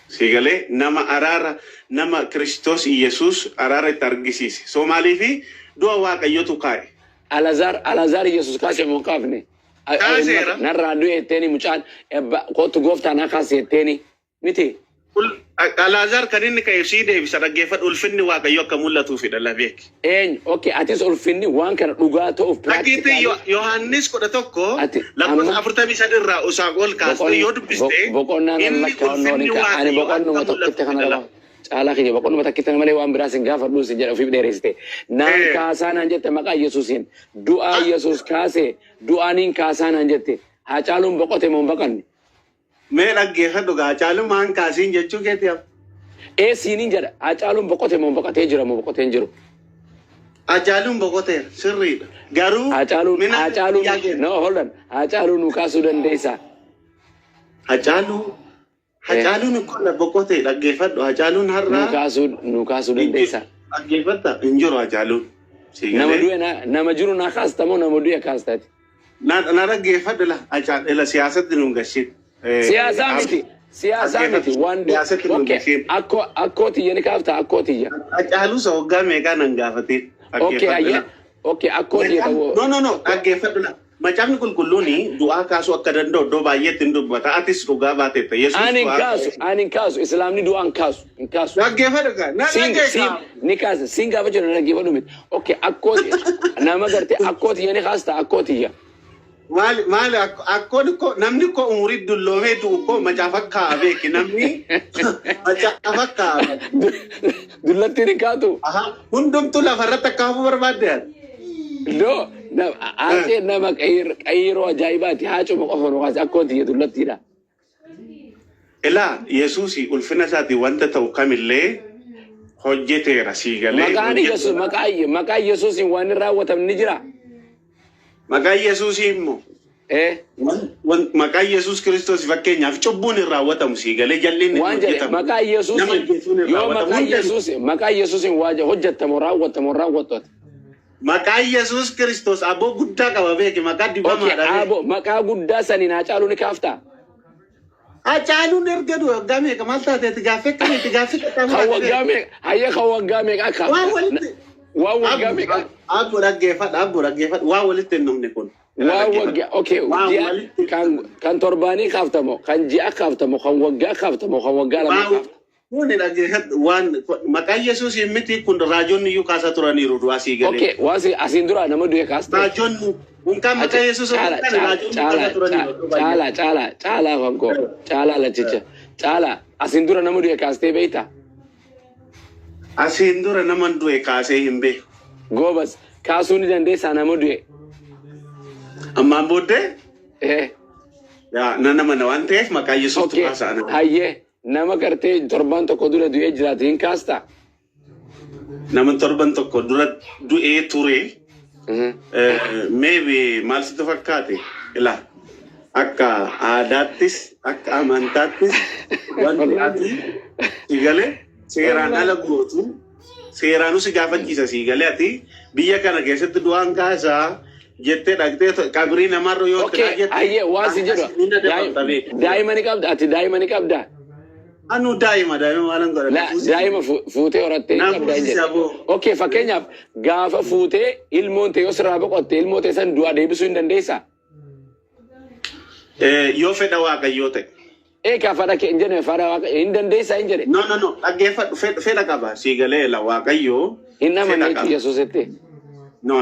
[SPEAKER 6] Sigalee nama araara nama Kiristoos Yesuus araara itti argisiise. Soomaalii fi du'a waaqayyotu kaa'e.
[SPEAKER 1] Alazaar Yesuus kaasee moo kaafne?
[SPEAKER 6] Kaaseera.
[SPEAKER 1] Narraa du'e etteeni mucaan kootu gooftaa na kaasee etteeni miti.
[SPEAKER 6] Alazaar kan inni ka'e sii deebisa dhaggeeffadhu ulfinni waaqayyo akka mul'atuufidha labeek.
[SPEAKER 1] Okay, atis ulfinni waan kana dhugaa ta'uuf
[SPEAKER 6] Dhagiitti Yohaannis 11 lakkoofsa 43 irraa usaa ol kaastee yoo dubbiste
[SPEAKER 1] boqonnaan lakkaa'annoon ani boqonnuma tokkitti kana lama caalaa kiyya boqonnuma tokkitti malee waan biraas hin gaafadhu si jedha ofiif dheeressite naan kaasaa naan jette maqaa Yesuusiin du'aa Yesuus kaasee du'aaniin kaasaa naan jette haa caaluun boqote moo baqanne.
[SPEAKER 6] Mee dhaggeeffadhu gaa caaluun maan kaasiin jechuu keetiif.
[SPEAKER 1] Siiniin jedha haa caaluun boqote moo boqotee jira moo boqotee hin jiru.
[SPEAKER 6] Hacaaluun boqoteera sirriidha. Garuu
[SPEAKER 1] Hacaaluun nu kaasuu dandeessaa.
[SPEAKER 6] Hacaaluun kun boqotee dhaggeeffadhu. Hacaaluun har'aa
[SPEAKER 1] nu kaasuu dandeessaa.
[SPEAKER 6] Dhaggeeffatta hin jiru Hacaaluun.
[SPEAKER 1] Nama du'e nama jiru naa kaasta moo nama du'e kaastaati?
[SPEAKER 6] Na dhaggeeffadhu Hacaaluun siyaasatti nu gashin.
[SPEAKER 1] Siyaasaa miti waan akkooti yeni kaafta akkooti ya.
[SPEAKER 6] Hacaaluu isa waggaa meeqaa nan gaafatiin.
[SPEAKER 1] Akkooti ya ta'uu.
[SPEAKER 6] No dhaggeeffadhu. Macaafni qulqulluun du'aa kaasuu akka danda'u iddoo baay'eetti hin dubbata. Atis dhugaa baateetta.
[SPEAKER 1] Ani hin kaasu. Islaamni du'aa hin kaasu.
[SPEAKER 6] Dhaggeeffadhu gaa.
[SPEAKER 1] Ni kaasa. Siin gaafa jiru dhaggeeffadhu miti. Akkooti nama gartee akkooti yeni kaasta akkooti ya.
[SPEAKER 6] Maali akkoon ko namni ko umurii dulloomee du'u ko macaafa kaabee namni macaafa kaabe.
[SPEAKER 1] Dullatti ni kaatu.
[SPEAKER 6] Hundumtu lafarratti akkaafuu barbaadde.
[SPEAKER 1] No, ate nama qayyiroo ajaa'ibaati haa cuma qofa nuqaas akkooti ya dullattiidha.
[SPEAKER 6] Ilaa Yesuusii ulfina isaatii wanta ta'u kamillee hojjeteera sii galee.
[SPEAKER 1] Maqaa Yesuusiin waan hin raawwatamne ni jira.
[SPEAKER 6] Maqaa Yesuusii immoo. Maqaa Yesuus Kiristoos fakkeenyaaf cubbuun hin raawwatamu sii galee jallinni
[SPEAKER 1] hojjetamu. Maqaa Yesuusiin waa hojjetamu raawwatamu.
[SPEAKER 6] Maqaa Yesuus Kiristoos aboo guddaa qaba beeki maqaa dibamaadha.
[SPEAKER 1] Maqaa guddaa saniin Hacaaluu ni kaaftaa.
[SPEAKER 6] Hacaaluun erga du'a waggaa meeqa maal taateeti gaaffii akkamitti gaaffii
[SPEAKER 1] qaqqabu. Hayya kan waggaa meeqa kaafta. Waan waggaa meeqa.
[SPEAKER 6] Abbo dhaggeeffadha. Waa walitti hin dhumne kun.
[SPEAKER 1] Waan waggaa kan torbaanii kaaftamoo kan ji'a kaaftamoo kan waggaa kaaftamoo kan waggaa lama kaaftamoo.
[SPEAKER 6] Kuni dhaggeeffadha waan maqaa Yesuus miti kun raajoonni iyyuu kaasaa turaniiru du'aa sii galee.
[SPEAKER 1] Waan asiin dura nama du'e kaasta.
[SPEAKER 6] Raajoonni unkaan maqaa Yesuus
[SPEAKER 1] caalaa fankoo caalaa lachicha caalaa asiin dura nama du'e kaastee beektaa.
[SPEAKER 6] Asiin dura nama du'e kaasee hin beeku.
[SPEAKER 1] Goobas kaasuu ni dandeessaa nama du'e.
[SPEAKER 6] Ammaan booddee? Nama waan ta'eef maqaa Yesuus kaasaa.
[SPEAKER 1] Hayyee nama gartee torban tokko dura du'ee jiraatu hin kaastaa.
[SPEAKER 6] Nama torban tokko dura du'ee ture. Maybe maal sitti fakkaate? Ilaa akka aadaattis akka amantaattis wanti ati sigalee seeraan ala gootu seeraanu si gaafachiisa sigalee ati biyya kana keessatti du'aan kaasaa jettee dhaqxee qabrii namarra yoo
[SPEAKER 1] ta'e. Ayyee waan si jedhu daa'ima ni qabda ati daa'ima ni qabda.
[SPEAKER 6] Anu daa'ima maalan godha.
[SPEAKER 1] Daa'ima fuutee horattee qabda hin jedhu. Fakkeenyaaf gaafa fuutee ilmoon ta'e yoo sirraa boqotte ilmoo ta'e san du'aa deebisuu hin dandeessaa?
[SPEAKER 6] Yoo fedha waaqayyoo ta'e.
[SPEAKER 1] Fedha kee hin jedhame fedha waaqayyoo hin dandeessaa hin jedhe.
[SPEAKER 6] No dhaggeeffadhu fedha qaba siigalee la waaqayyoo.
[SPEAKER 1] Hin amanneetti Yesuusitti.
[SPEAKER 6] No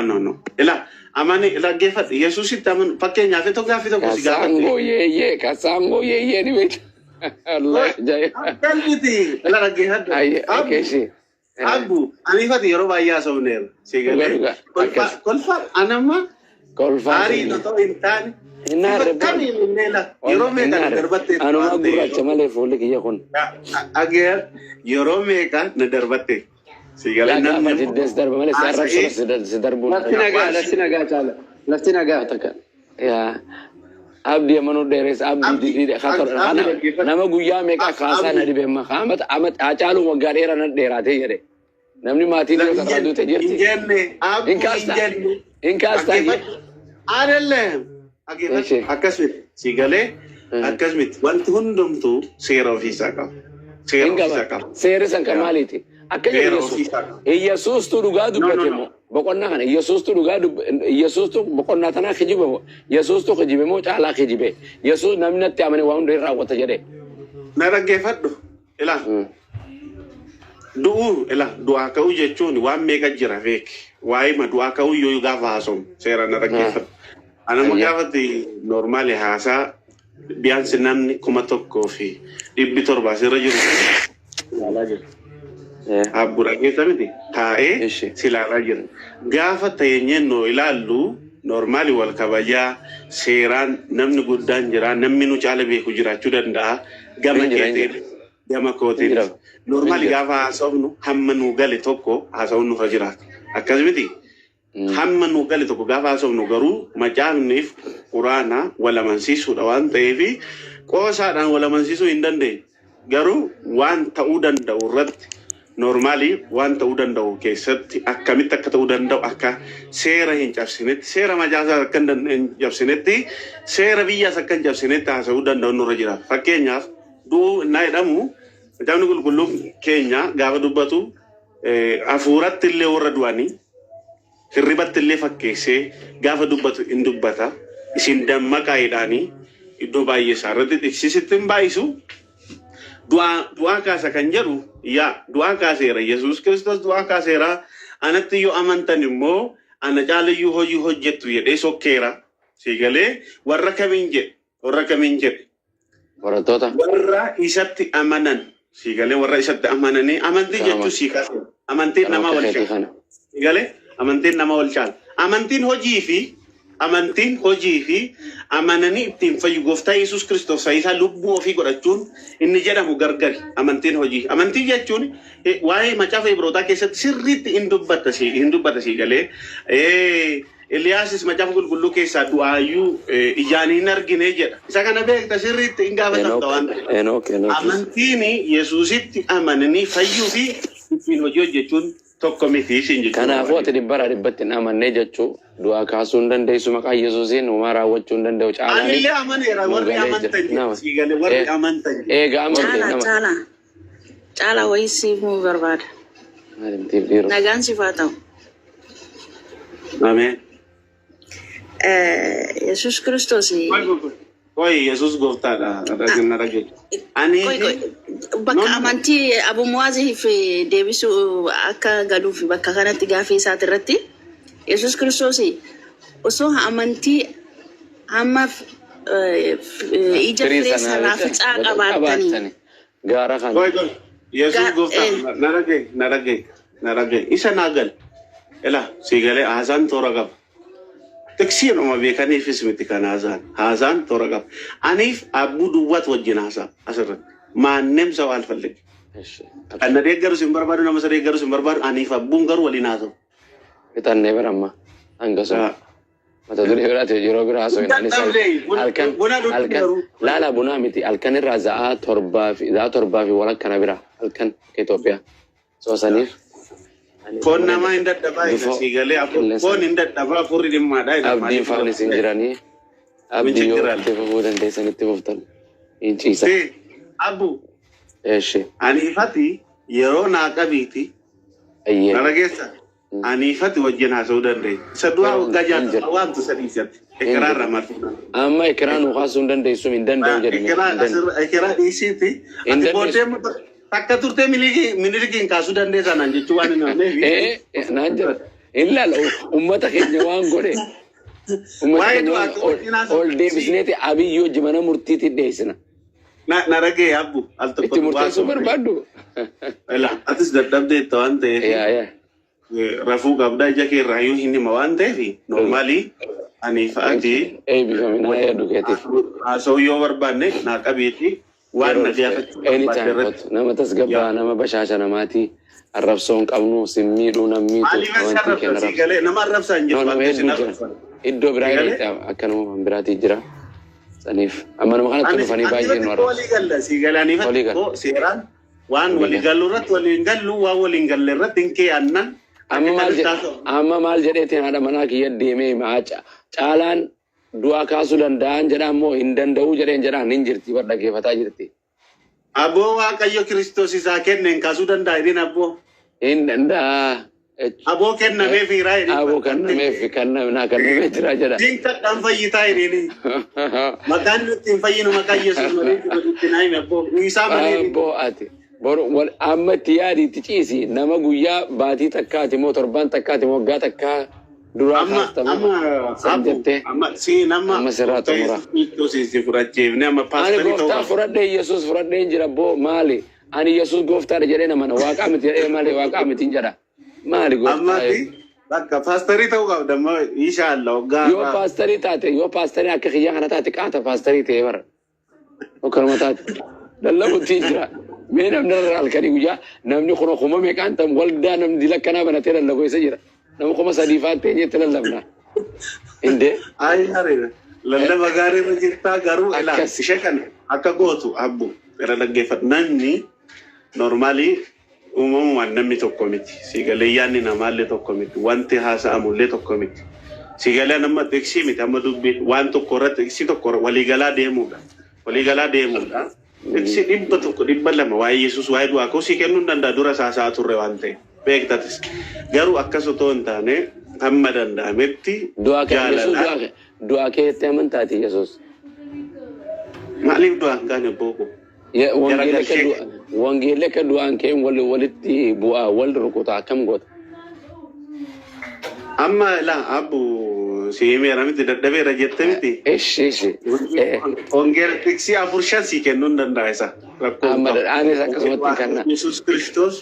[SPEAKER 6] ila amani dhaggeeffadhu Yesuusitti amanu fakkeenyaaf gaaffii tokko si gaafadhu.
[SPEAKER 1] Kasaangoo yeeyyee ni beektu. Allah jaya.
[SPEAKER 6] Kalbiti la dhaggeeffadhu. Abbu anifati yeroo baay'ee haasofneera siigalee. Kolfa anamma. Aarii na ta'u hin taane. Yeroo meeqa na darbatte.
[SPEAKER 1] Anuma gurraacha malee fuulli kiyya kun.
[SPEAKER 6] Yeroo meeqa na darbatte. Sigalee
[SPEAKER 1] namni diddees darba malee si arrabsu si darbuun.
[SPEAKER 7] Lafti nagaa caala. Lafti nagaa.
[SPEAKER 1] abdi amanu deres abdi di khatar ana nama guya meka khasa na dibe ma khamat amat achalu wagadera na derate yede namni mati de karadu te jirti inkasta
[SPEAKER 6] adelle akasmit sigale akasmit wanti hundumtu seera ofisa qaba
[SPEAKER 1] seera san kamaliti akanya yesus tu duga dubbatemo bokonna kana yesus tu duga yesus tu bokonna tana khijibe yesus tu khijibe mo chala khijibe yesus namnatti amane waunde rawata jede
[SPEAKER 6] naragefaddo ila du'a ka'uu jechuun waan meeqa jira beeki waa'ee ma du'a ka'uu yoo gaafa haasawu seera naragefaddo anama gaafatti normaali haasaa biyaansi namni 1,700 sirra jiru ilaalaa jiru. Abbura keessa miti taa'ee silaalaa jira. Gaafa ta'eenyeen noo ilaallu normaali wal kabajaa seeraan namni guddaan jira namni nu caala beeku jiraachuu danda'a gama keetiin gama kootiin. Normaali gaafa haasofnu hamma nu gale tokko haasawuun nurra jiraata. Akkas miti hamma nu gale tokko gaafa haasofnu garuu macaafniif quraana walamansiisuudha waan ta'eef qoosaadhaan walamansiisuu hin dandeenye. Garuu waan ta'uu danda'u irratti normally waan ta'uu danda'u keessatti akkamitti akka ta'uu danda'u akka seera hin cabsinetti seera majaasaa akka hin cabsinetti seera biyyaas akka hin cabsinetti haasa'uu danda'u nurra jira. Fakkeenyaaf du'uu innaa jedhamu macaafni qulqulluun keenya gaafa dubbatu hafuuratti illee warra du'anii hirribatti illee fakkeessee gaafa dubbatu in dubbata isin dammaqaa'idhaanii iddoo baay'ee isaa irratti dhiksisitti hin baay'isu. Du'a kaasa kan jedhu yaa du'a kaaseera Yesuus Kiristoos du'a kaaseera anatti yoo amantan immoo ana caalayyuu hojii hojjettu jedhee sokkeera siigalee warra kamiin jedhe warra isatti amanan siigalee warra isatti amananii amantii jechuun siikaase amantiin nama wal caala siigalee amantiin nama wal caala amantiin hojii fi amananii ittiin fayyu gooftaa Yesuus Kiristoos fayyisaa lubbuu ofii godhachuun inni jedhamu gargari amantiin hojii. Amantii jechuun waa'ee macaafa Ibrootaa keessatti sirriitti hin dubbata siigalee Eliyaasis macaafa qulqulluu keessaa du'aayyuu ijaan hin argine jedha. Isa kana beekta sirriitti hin gaafatamta waan ta'eef. Amantiin Yesuusitti amananii fayyuu fi ittiin hojii hojjechuun tokko miti isin jechuudha.
[SPEAKER 1] Kanaafuu ati dhibbara dhibbatti hin amannee jechuu du'aa kaasuu hin dandeessu maqaa Yesuusiin uumaa raawwachuu hin danda'u caalaa.
[SPEAKER 6] Anillee amaneera warri amantan.
[SPEAKER 1] Eega amantee
[SPEAKER 3] nama. Caalaa wayii siifuu barbaada. Nagaan siifaa ta'u.
[SPEAKER 6] Ameen.
[SPEAKER 3] Yesuus Kiristoos.
[SPEAKER 6] Koi Yesuus gooftaadha ragge. Ani
[SPEAKER 3] bakka amantii Abu Muwaziif deebisuu akka galuuf bakka kanatti gaafii isaati irratti Yesuus Kiristoos osoo amantii hamma ija firee sanaa ficaa qabaatanii.
[SPEAKER 1] Gaara kana.
[SPEAKER 6] Yesuus gooftaa narage isa naagal ela siigalee haasaan toora qaba. Taksiin oma beekaniifis miti kan haasaan toora qaba. Aniif abbuu duwwaat wajjin haasaa asirratti maannem sawa alfalleq. Kan na deeggarus hin barbaadu nama isa deeggarus hin barbaadu aniif abbuun garuu waliin haasa'u.
[SPEAKER 1] Bitannee baramma hangasuma. Mata duree biraati yeroo biraa haasa'u halkan laala bunaa miti halkan irraa za'aa torbaa fi walakkana bira halkan Itoophiyaa soosaniif.
[SPEAKER 6] Kon nama hin dadhabaa siigalee kon hin dadhabaa furri dhimmaadha.
[SPEAKER 1] Abdiin faana isin jiranii abdii yoo itti fufuu dandeessanitti fuftan hin ciisa.
[SPEAKER 6] Abbu
[SPEAKER 1] eeshe
[SPEAKER 6] aniifati yeroo naa qabiiti narageessa aniifati wajjin haasa'uu dandeenya. Isa du'aa waggaa jaatama waamtu sadiisatti ekiraarra marti.
[SPEAKER 1] Amma ekiraan haasa'uu hin dandeessu hin danda'u jedhanii.
[SPEAKER 6] Ekiraa dhiisiiti ati booddee takka turtee minilikiin kaasuu dandeessaa naan jechuu waan hin hafneef.
[SPEAKER 1] Naan jira. Ilaala uummata keenya waan godhe. Uummata keenya ol deebisneeti abiyyoo jimana murtiitti dhiyeessina.
[SPEAKER 6] Na ragee abbu al tokko
[SPEAKER 1] itti murteessuu barbaaddu.
[SPEAKER 6] Atis dadhabdee itti waan ta'eef rafuu qabdaa ija kee irraa yoo hin hima waan ta'eef noormaalii ani fa'aati.
[SPEAKER 1] Eebbifaminaa yaadu keetiif.
[SPEAKER 6] Haasa'uu yoo barbaanne naa qabeeti. Waan na dhiyaafachuu
[SPEAKER 1] nama tasgabbaa nama bashaasha namaati arrabsoon qabnu simmiidhuu nammiitu wanti kenna
[SPEAKER 6] nama arrabsaan jiru
[SPEAKER 1] iddoo biraa akka nama biraatii jira Saniif amma nama kanatti dhufanii baay'ee nu
[SPEAKER 6] walii galla si galanii fatto seeraan waan walii gallu irratti waliin gallu waan waliin galle irratti hin keeyannan
[SPEAKER 1] amma maal jedheetiin haadha manaa kiyya deemee maaca caalaan du'a kaasuu danda'an jedhaan moo hin danda'uu jedheen jedhaan hin jirti bar dhaggeeffataa jirti.
[SPEAKER 6] Aboo Waaqayyo Kiristoos isaa kenneen kaasuu danda'a idin aboo.
[SPEAKER 1] Hin danda'a.
[SPEAKER 6] Aboo kennamee fiiraa idin.
[SPEAKER 1] Aboo kennamee jira jedha.
[SPEAKER 6] Dinka dhaan fayyitaa idin. Maqaan nuti hin fayyinu maqaan Yesuus malee itti naayime aboo. Isaa malee.
[SPEAKER 1] Aboo ati. Amma itti yaadiitti ciisi nama guyyaa baatii takkaati moo torban takkaati moo waggaa takkaa duraa kaastamee
[SPEAKER 6] amma si nama
[SPEAKER 1] sirraa xumura. Ani gooftaa fudhadhee Yesuus fudhadhee jira boo maali? Ani Yesuus gooftaadha jedhee namana waaqaa miti jedhee malee waaqaa miti jedha. Maali gooftaa?
[SPEAKER 6] Bakka paasterii ta'uu qabda amma inshaAllah waggaa.
[SPEAKER 1] Yoo paasterii taate yoo paasterii akka kiyyaa kana taate qaata paasterii ta'e bara. Okkanuma taate. Lallabuutiin jira. Mee namni irraa halkanii guyyaa namni kun kuma meeqaan ta'u waldaa namni dilakkanaa banatee lallabu isa jira. Nama kuma sadii fa'aa ta'e jettee lallabna. Indee.
[SPEAKER 6] Ayi hareera. Lallaba gaarii irra jirtaa garuu ilaa ishee kana akka gootu abbu irra dhaggeeffatu namni normaalii uumamumaan namni tokko miti. Siigalee yaadni namaallee tokko miti. Wanti haasa'amullee tokko miti. Siigalee nama xiqqsii miti amma dubbii waan tokko irratti xiqqsii tokko waliigalaa deemuudha. Waliigalaa deemuudha. Iksi dhibba tokko dhibba lama waa'ee Yesuus waa'ee du'aa koo si kennuu danda'a dura saasaa turre waan ta'e beektatis garuu akkas otoo hin taane hamma danda'ametti
[SPEAKER 1] jaalala du'aa keetti amantaati Yesuus.
[SPEAKER 6] Maaliif du'aan kaane booko?
[SPEAKER 1] Wangeelli akka du'aan kee walitti bu'aa wal rukutaa akkam goota?
[SPEAKER 6] Amma laa abbu siimera miti dadhabeera jette miti.
[SPEAKER 1] Eshi.
[SPEAKER 6] Wangeela tiksi afur shan si kennuun danda'a isa.
[SPEAKER 1] Amma anis akkasumatti kanna.
[SPEAKER 6] Yesuus Kiristoos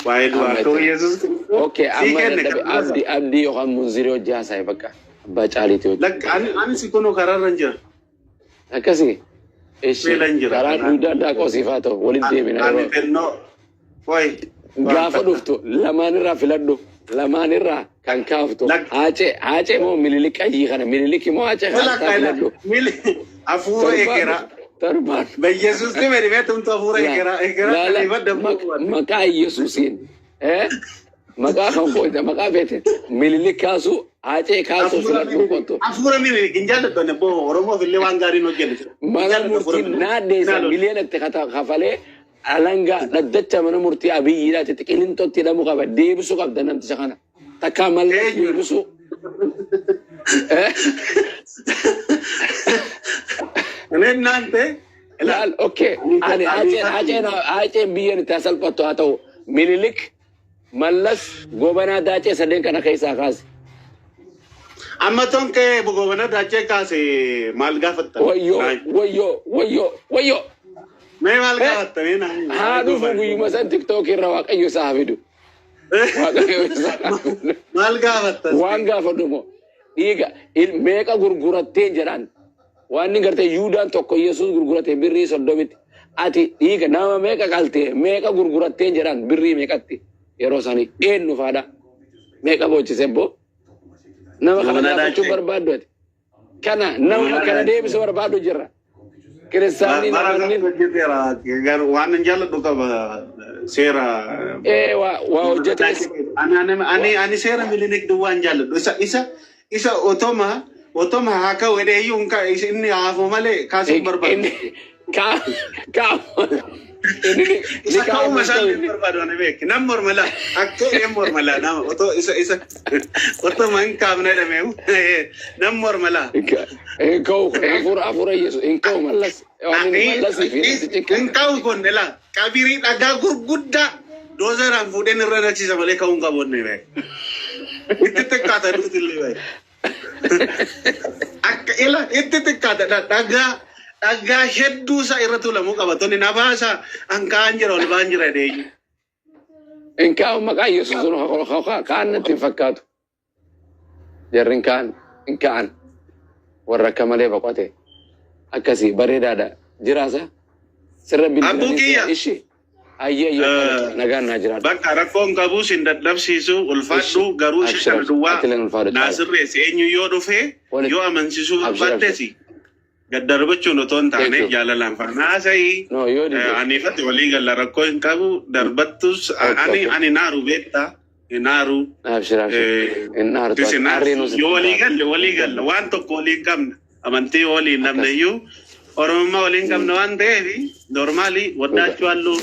[SPEAKER 6] waa'ee du'aa koo Yesuus Kiristoos.
[SPEAKER 1] Okay, amma dadhabe abdii yookaan munzirii hojii haasa'e bakka abbaa caaliiti hojii.
[SPEAKER 6] Lakka ani si kunoo karaarra jira.
[SPEAKER 1] Akkasii. Eshi karaa duudaa daakoo siifaa ta'u walitti deemina.
[SPEAKER 6] Ani fennoo. Wayi.
[SPEAKER 1] Gaafa dhuftu lamaanirraa filadhu. Lamaanirraa kan kaaftu haacee moo mililik ayyii kana mililiki moo haacee kaastaa filadhu.
[SPEAKER 6] Afuura eegeraa.
[SPEAKER 1] Tarbaan.
[SPEAKER 6] Biyyesuus ni medhimee tumtu afuura eegeraa.
[SPEAKER 1] Maqaa Yesuusiin. Maqaa kan koote maqaa feete mililik kaasuu haacee kaasuu filadhu kottu.
[SPEAKER 6] Afuura mililik hin jaalladhu boo Oromoof illee waan gaariin hojjennu.
[SPEAKER 1] Mana murtiin naaddeessa miliyoonatti kafalee. Alanga daddacha mana murtii abiyyiidhaati xiqqilintootti hidhamu qaba deebisuu qabda namticha kana takkaa malee deebisuu.
[SPEAKER 6] Naante.
[SPEAKER 1] Laal okay ani haaceen biyyeen itti salphattu haa ta'u mililik mallas gobanaa daacee sadeen kana keessaa kaase.
[SPEAKER 6] Amma tonkee gobanaa daacee kaase maal gaafatta?
[SPEAKER 1] Wayyoo.
[SPEAKER 6] Mee maal gaafatta mee naa?
[SPEAKER 1] Haa dhufu guyyuma san tiktookii irra waaqayyo isaa fidu.
[SPEAKER 6] Maal gaafatta?
[SPEAKER 1] Waan gaafadhu moo dhiiga meeqa gurgurattee jedhaan waan inni gartee Yuudaan tokko Yesuus gurgurattee birrii 30 ati dhiiga nama meeqa qaltee meeqa gurgurattee jedhaan birrii meeqatti yeroo sanii eenyu faadha meeqa boochisee boo nama kana gaafachuu barbaaddu ati kana nama kana deebisuu barbaaddu jirra. Kiristaanii namoonni
[SPEAKER 6] waan hin jaalladhu qaba seera.
[SPEAKER 1] Waa hojjetes.
[SPEAKER 6] Ani seera milinik duwwaa hin jaalladhu. Isa otoma haa ka'u edheeyyuu inni haafuu malee kaasuu barbaadu. Isa ka'uu masaa inni barbaadu ani beeki. Nam mormala akka een mormala nama otoo isa otoma hin kaafne dhameewu nam mormala.
[SPEAKER 1] Kau afura Yesus engkau malas
[SPEAKER 6] engkau kon ela kabiri daga gurgudda dozeran fuden irra nachisa malee ka'uun qaboonne be itti xiqqaata dhuftillee be akka ela itti xiqqaata dhagaa hedduu isaa irra tulamuu qaba tonni nafaasa hankaan jira ol baan jira deeyyu.
[SPEAKER 1] Engkau maqaa Yesus kaan natti hin fakkaatu jarri kaan warra akka malee boqote akkasii bareedaadha jiraasa sirra
[SPEAKER 6] bilbilaan
[SPEAKER 1] ishee ayyee nagaan naa jiraadha.
[SPEAKER 6] Bakka rakkoon qabuu sin dadhabsiisu ulfaadhu garuu ishee kana duwwaa naasirreessi eenyu yoo dhufee yoo amansiisuu barbaaddeesi gaddarbachuun otoo hin taane jaalalaan faana sa'i
[SPEAKER 1] No, yo digo.
[SPEAKER 6] anifatti walii galla rakkoo hin qabu darbattus ani naaru beektaa naaru
[SPEAKER 1] Abshir, abshir. In Naruto.
[SPEAKER 6] yoo walii galle waan tokko walii hin qabne amantii walii hin dhabne iyyuu oromummaa walii hin qabne waan ta'eef normaalii waddaachuu halluu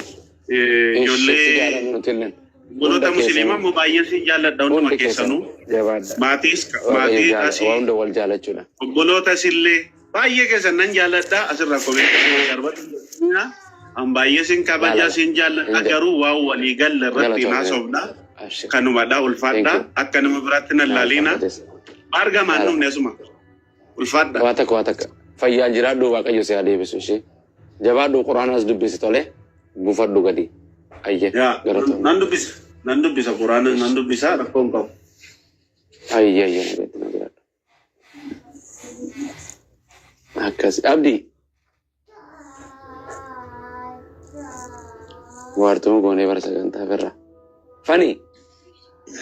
[SPEAKER 6] ijoollee Buloota musliimaa immoo baay'een si jaalladha hunduma keessanuu. Maatii asii.
[SPEAKER 1] Waan hunda wal jaalachuudha.
[SPEAKER 6] Obboloota sillee baay'ee keessan nan jaalladha asirra komeetii darbatu. An baay'ee sin kabajaa sin jaalladha garuu waan walii galle irratti naasofna. Kanumadha ulfaadha akka nama biraatti nan laaliina. Argamaan dhumne asuma. Ulfaadha.
[SPEAKER 1] Waa takka. Fayyaan jiraadhu Waaqayyo si haa deebisu ishee. Jabaadhu Quraanaas dubbisi tole. Buufadhu gadi. Ayye.
[SPEAKER 6] Nan dubbisa Quraana nan dubbisa rakkoon qabu.
[SPEAKER 1] Ayye nagatti nagiraadhu. Akkas abdii. Waartuu goonee bara sagantaa firra. Fanii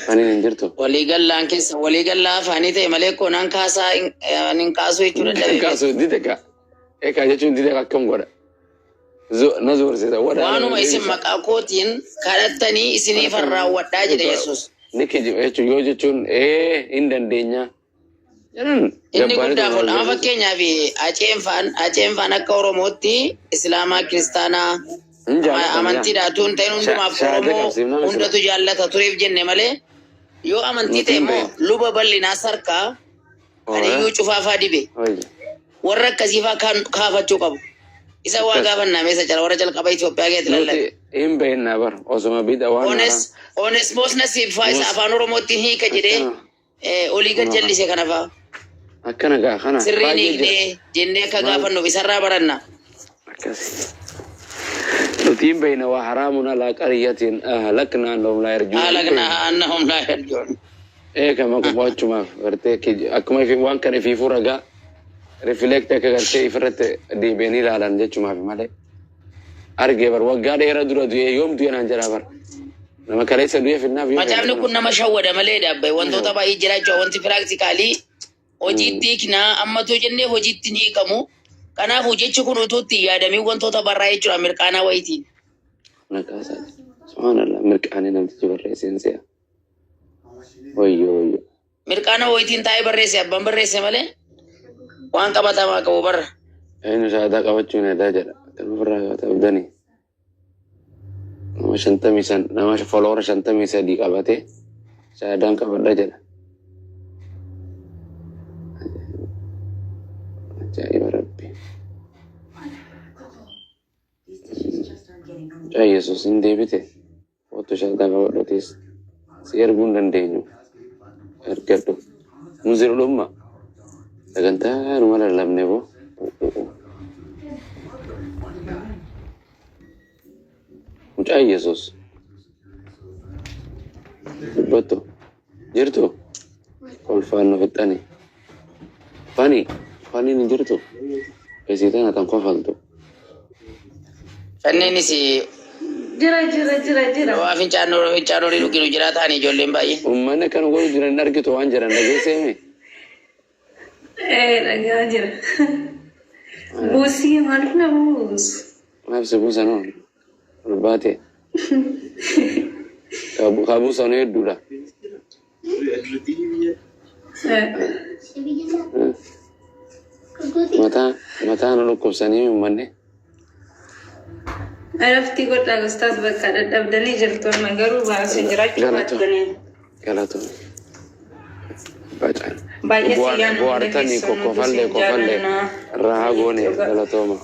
[SPEAKER 1] hin jirtu.
[SPEAKER 4] Waliigallaan keessa waliigallaa afaanii ta'e malee koonaan kaasaa hin kaasuu jechuudha dadhabee.
[SPEAKER 1] Kaasuu dideka. Eekaa jechuun dideka akkam godha. Na zoorsisa.
[SPEAKER 4] Waanuma isin maqaa kootiin kadhattanii isiniif raawwadhaa jedhe Yesuus.
[SPEAKER 1] Ni kijiba jechuun yoo jechuun hin dandeenya.
[SPEAKER 4] Inni guddaaf oolama fakkeenyaaf Aceen akka Oromootti Islaamaa Kiristaanaa amantiidhaatuun ta'in hundumaaf Oromoo hundatu jaallata tureef jenne malee yoo amantii ta'e immoo luba bal'inaa sarkaa kan iyyuu cufaafaa dibe warra akkasiifaa kaafachuu qabu. Isa waa gaafannaa meessa jala warra jalqaba Itoophiyaa keessatti lallabe.
[SPEAKER 1] Hin beeknaa bar osuma bidha waan.
[SPEAKER 4] Onesmoos nasiibfaa isa afaan Oromootti hiika jedhee olii gad jallise kanafaa.
[SPEAKER 1] Akkana gaa kana.
[SPEAKER 4] Sirriin hiiknee jennee akka gaafannuuf isarraa baranna.
[SPEAKER 1] Akkasi. Nuti hin beekna waa haraamun alaa qariyyatiin lakna annahum laa yarjuun.
[SPEAKER 4] Lakna annahum laa yarjuun.
[SPEAKER 1] Kama qubachumaaf gartee akkuma waan kana ifiifuu ragaa. Reflekte akka gartee ifirratti deebi'anii ilaalan jechumaaf malee. Argee bar waggaa dheeraa dura du'ee yoom du'e naan jedhaa bar. Nama kaleessa du'ee finnaaf yoo.
[SPEAKER 4] Macaafni kun nama shawwada malee dhaabbaye wantoota baay'ee jiraachuu wanti piraaktikaali hojiitti hiiknaa ammatu jennee hojiitti ni hiikamu. Kanaafuu jechi kun utuutti yaadamii wantoota barraa jechuudha mirqaanaa wayitiin.
[SPEAKER 1] Nakaasaa subhaanallah mirqaanii namtichi barreesseen se'a. Wayyoo.
[SPEAKER 4] Mirqaana wayitiin taa'ee barreesse abbaan barreesse malee. Waan qabatamaa qabu barra.
[SPEAKER 1] Eenyu shaadaa qabachuun edaa jedha. Kan ofirraa qabata abdanii. Nama foloora 53 qabate shaadaan qabadha jedha. Ajaa'iba rabbi. Yesuus hin deebite. Otoo shaadaa qabadhotis si erguu hin dandeenyu. Ergadhu. Muziru dhumma. Sagantaa numa lallabne boo. Mucaa Yesuus. Dubbattu. Jirtu. Kolfaan nu fixxani. Faniin hin jirtu. Isiitaan atan kofaltu.
[SPEAKER 4] Fanneenis
[SPEAKER 5] Jira.
[SPEAKER 4] waa fincaanoo dhuginu jiraataan ijoolleen baay'ee.
[SPEAKER 1] Uummanni kan godhu jiran argitu waan jiran dhageesseemi.
[SPEAKER 5] Dhagaa jira. Buusii maaliif na buusu?
[SPEAKER 1] Maaf buusan oo olbaate. Kaa buusan hedduudha. Mataa nu dhukkubsanii uummanni.
[SPEAKER 5] Araftii godhaa gostaas bakka dadhabdanii jirtu amma garuu baasee jiraachuu baattanii.
[SPEAKER 1] Galatoon. Bacaan.
[SPEAKER 5] Baay'ee siyyaan
[SPEAKER 1] Bu'aartanii kofallee rahaa goone galatooma.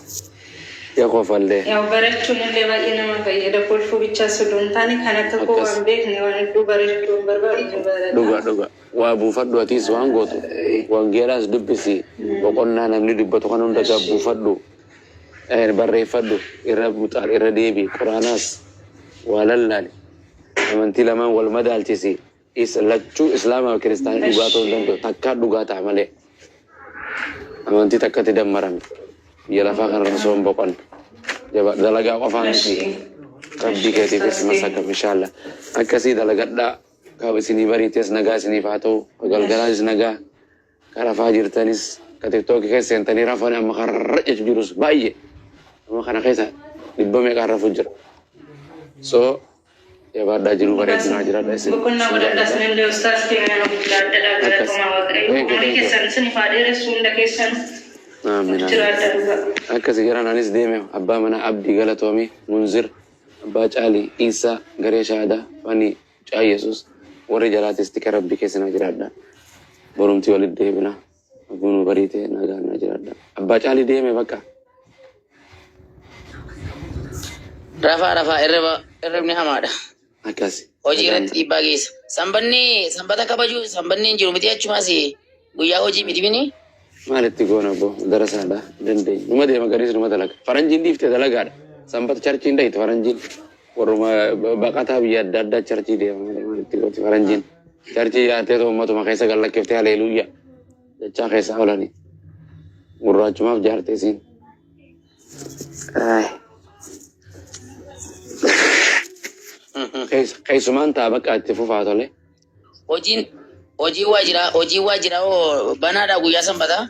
[SPEAKER 1] Yaa kofallee.
[SPEAKER 5] Yaa barachuun illee baay'ee nama fayyada kolfuu bichaa soddoon taane kan akka koo waan beekne waan hedduu barachuu barbaadu.
[SPEAKER 1] Dhuga. Waa buufadhu atiis waan gootu. Wangeelaas dubbisi. Boqonnaa namni dubbatu kan hunda gaa buufadhu. Barreeffadhu irra deebi. Quraanaas waa lallaali. Amantii lamaan wal madaalchisi. Lachuu islaamaa fi kiristaanii dhugaa ta'uu danda'u. Takkaa dhugaa ta'a malee. Amantii takkatti dammarame. Biyya lafaa kanarra osoo hin boqonne. Dalagaa qofaa miti. Rabbii keetiifis masakam inshaallah. Akkasii dalagadhaa. Kaaba isinii bariites nagaa isiniif haa ta'u. Galgalaanis nagaa. Karafaa jirtanis كتيكتوك كيس انتني رافوني اما خرج جلوس باي اما خنا كيسا دبمي قارا فجر سو يا بعد اجرو بريت ناجرا دايس
[SPEAKER 5] بكنا ولا دسن اللي استاذ كيما نقول لا لا كما وقري كيسن سني فادير سون دكيسن
[SPEAKER 1] امين اكاسي جران انيس ديمه ابا منا عبدي غلطومي منذر ابا علي عيسى غريشادا فاني جاي يسوس ورجالات استكرب بكيسنا جرادا برومتي ولد ديبنا أبونو بريته ناجانا جرادا أبا علي ديمه بقى
[SPEAKER 4] رفا إربني حمادا
[SPEAKER 1] أكاسي
[SPEAKER 4] Hojiirratti dhiibbaa geessa. Sanbata kabaju sanbanni jiru miti achumasi guyyaa hojii miti bini.
[SPEAKER 1] Maalitti goona bo darasaadha dandeenya. Numa deema gariis numa dalaga. Faranjiin dhiiftee dalagaadha. Sanbata charchiin dhayite faranjiin. Warruma baqataa biyya adda addaa charchii deema malee maalitti gooti faranjiin. Charchii yaatee uummatuma keessa gallakkiftee haleeluyyaa. Jechaa keessa oolani. Gurraachumaaf jaartee siin. Keessumaan ta'a bakka itti fufaa tole.
[SPEAKER 4] Hojii waajjiraa banaadha guyyaa sanbataa.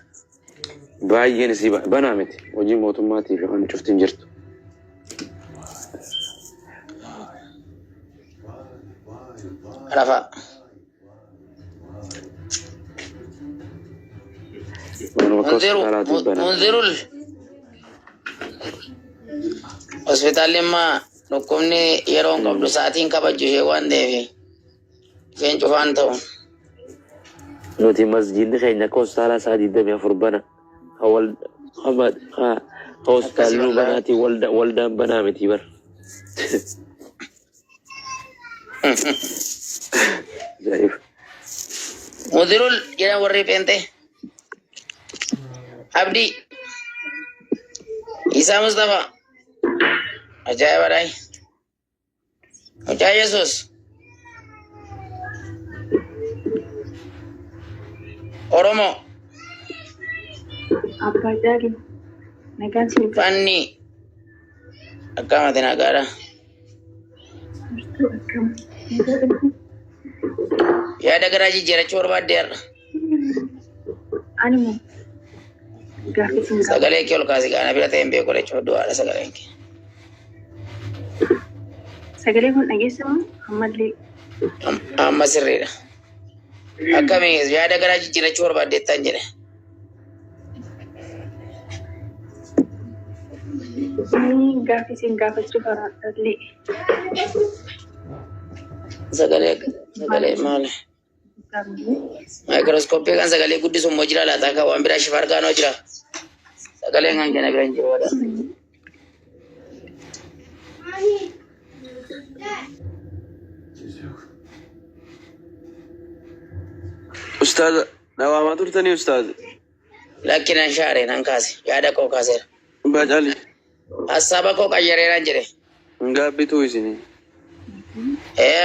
[SPEAKER 1] Baay'een isii banaa miti. Hojii mootummaatiif waan cuftiin jirtu.
[SPEAKER 4] Rafa. Munzirul. Hospitaalli immoo dhukkubni yeroo hin qabdu sa'aatiin kabajju ishee waan ta'eef isheen cufaan ta'u.
[SPEAKER 1] Nuti masjiidni keenya akka hospitaala isaa 24 bana. Hospitaalli nu banaatii waldaan banaa miti bar.
[SPEAKER 4] Munzirul jedhan warri peente. Abdi. Isaa Mustafa. Ajaa'iba dhaay. Mucaa Yesuus. Oromoo.
[SPEAKER 3] Abbaa Jaali. Nagaan siin
[SPEAKER 4] Fanni. Akkamati nagaadha. Yaada garaa jijjiirachuu barbaaddeerra.
[SPEAKER 3] Ani moo gaaffii siin qaba.
[SPEAKER 4] Sagalee kee ol kaasi gaana bira ta'een beeku jechuudha du'aadha sagaleen kee.
[SPEAKER 3] Sagalee kun dhageessamu ammallee.
[SPEAKER 4] Amma sirriidha. Akkamii yaada garaa jijjiirachuu barbaaddeettaan jedhe.
[SPEAKER 3] Gaaffii siin gaafachuu barbaadallee.
[SPEAKER 4] Sagalee maali? Maayikirooskooppii kan sagalee guddisuun moo jira laata akka waan biraa shifa argaanoo jira. Sagaleen kan kenna bira hin jiru wadha.
[SPEAKER 8] Ustaz, nawaamaa turtanii ustaz?
[SPEAKER 4] Lakkinan shaaree nan kaase yaada koo kaaseera.
[SPEAKER 8] Baacali.
[SPEAKER 4] Hasaaba koo qayyareeraan jedhe.
[SPEAKER 8] Gaabbituu isinii.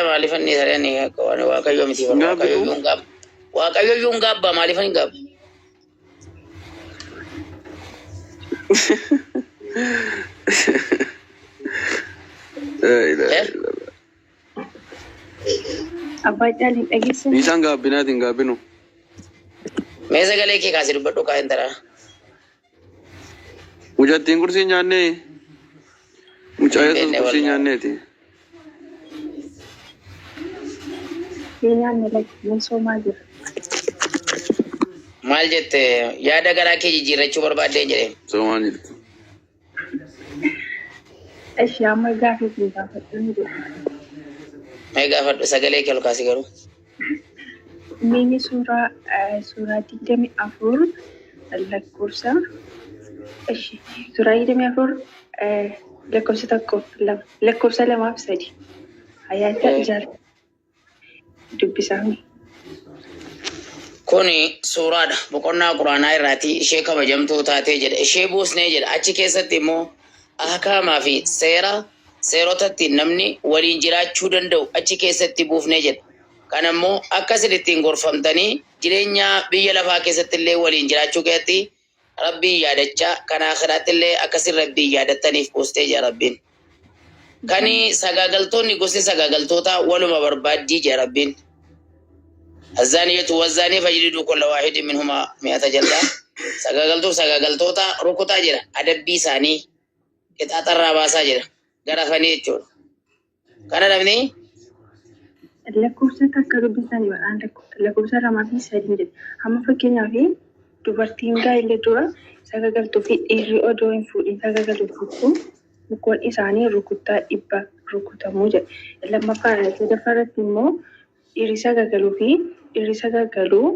[SPEAKER 4] Maaliifan ni sareen waaqayyo miti waaqayyo yuun gaabba maaliifan hin gaabba.
[SPEAKER 3] Abbaa Jaali dhageessanii.
[SPEAKER 8] Isaan gaabbinaatiin gaabbinu.
[SPEAKER 4] Mee sagalee kee kaasee dubbadhu kaa'een taraa.
[SPEAKER 8] Mucattiin kursii nyaannee. Mucaa Yesuus kursii nyaanneeti.
[SPEAKER 3] Nyaanne lakkii soomaa jira.
[SPEAKER 4] Maal jette yaada garaa kee jijjiirrachuu barbaaddee jedhee.
[SPEAKER 8] Soomaa jirtu.
[SPEAKER 3] Ishee amma gaaffii siin gaafadhu ni jedha.
[SPEAKER 4] Mee gaafadhu sagalee kee ol kaasee garuu.
[SPEAKER 3] Mini suuraa 24 lakkoofsa. Ishee suuraa 24 lakkoofsa tokkoof lama lakkoofsa 2 fi 3 hayyaata ijaarsa. Dubbisaami.
[SPEAKER 4] Kuni suuraadha. Boqonnaa Quraanaa irraati ishee kabajamtuu taatee jedha. Ishee buusnee jedha. Achi keessatti immoo ahkaamaa fi seerotatti namni waliin jiraachuu danda'u achi keessatti buufnee jedha. Kana immoo akkasin ittiin gorfamtanii jireenya biyya lafaa keessatti illee waliin jiraachuu keessatti rabbii yaadachaa kana akhiraatti illee akkasin rabbii yaadattaniif buustee jira rabbiin. Kani sagaagaltoonni gosti sagaagaltoota waluma barbaaddii jira rabbiin. الزانية والزاني فاجلدوا كل واحد منهما 100 جلدة Sagaagaltoota rukutaa jira. Adabbii isaanii qixaaxarraa baasaa jira. Garafanii jechuudha. Kana dhabnee
[SPEAKER 9] lakkoofsa akka dubbisanii waan lakkoofsa 2 fi 3 jedha. Amma fakkeenyaaf dubartiin gaa'ela dura sagaagaltuu fi dhiirri odoo hin fuudhin sagaagaltuu mukkoon isaanii rukuttaa dhibba rukutamuu jedha. Lammaffaa sadaffaarratti immoo dhiirri sagaagaluu fi dhiirri sagaagaluu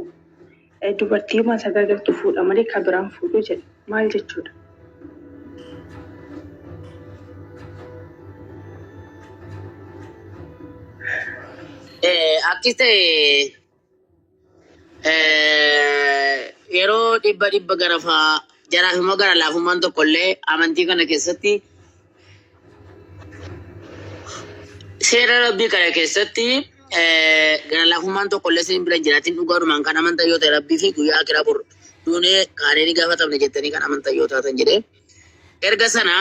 [SPEAKER 9] dubartii sagaagaltuu fuudha malee kan biraan fuudhu jedha. Maal jechuudha?
[SPEAKER 4] Akkis ta'e yeroo dhibba garafaa jaraaf immoo gara laafummaan tokkollee amantii kana keessatti seera rabbii kana keessatti gara laafummaan tokkollee siin bira jiraatiin dhugaadhumaan kan amantaa yoo ta'e rabbii fi guyyaa akiraa bor duunee kaanee ni gaafatamne jettanii kan amantaa yoo taatan jedhee erga sana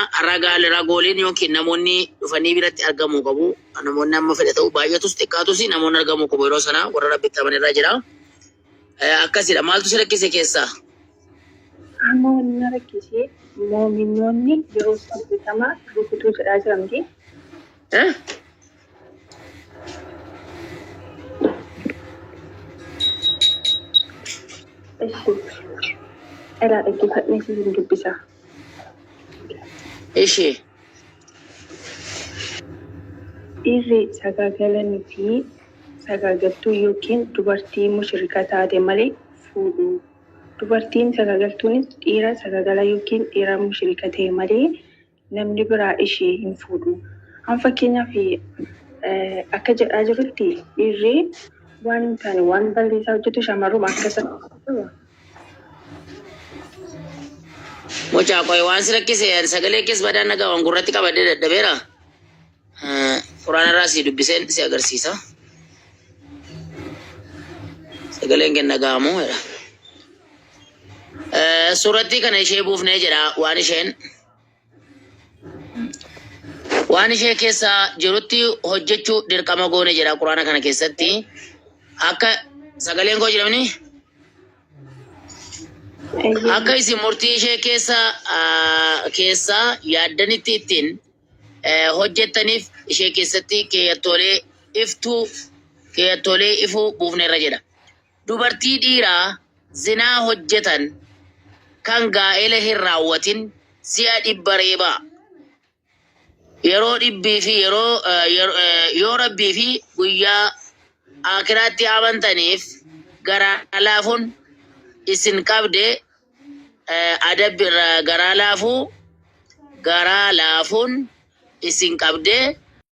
[SPEAKER 4] ragooliin yookiin namoonni dhufanii biratti argamuu qabu. Namoonni amma fedhe ta'u baay'atus xiqqaatus namoonni argamuu qabu yeroo sana warra rabbitti amanirraa jira. Akkasidha. Maaltu si rakkise keessaa?
[SPEAKER 9] Amma wanni na rakkise moominoonni yeroo sabbatamaa rukutuu jedhaa jiramti. Elaa dhaggeeffadhee siin dubbisa.
[SPEAKER 4] Ishee.
[SPEAKER 9] Dhiirri sagaagalanii fi sagaagaltuu yookiin dubartii mushrika taate malee fuudhu. Dubartiin sagaagaltuunis dhiira sagaagala yookiin dhiira mushrika ta'e malee namni biraa ishee hin fuudhu. Amma fakkeenyaaf akka jedhaa jirutti dhiirri waan hin taane waan balleessaa hojjetu shamarruma akkasuma.
[SPEAKER 4] Mucaa qoy waan si rakkise sagalee keessa badaan nagaa waan gurratti qabadee dadhabeera. Quraana irraa si dubbiseen si agarsiisa. Sagaleen kenna gaamu jedha. Suuratti kana ishee buufnee jedha waan ishee keessa jirutti hojjechuu dirqama goone jedha quraana kana keessatti. Akka sagaleen koo jedhamni akka isin murtii ishee keessa yaaddanitti ittiin hojjettaniif ishee keessatti keeyyattolee ifuu buufneerra jedha. Dubartii dhiiraa zinaa hojjetan kan gaa'ela hin raawwatin si'a 100 reebaa. Yeroo rabbii fi guyyaa akiraatti amantaniif garaa laafuun isin qabde garaa laafuun isin qabde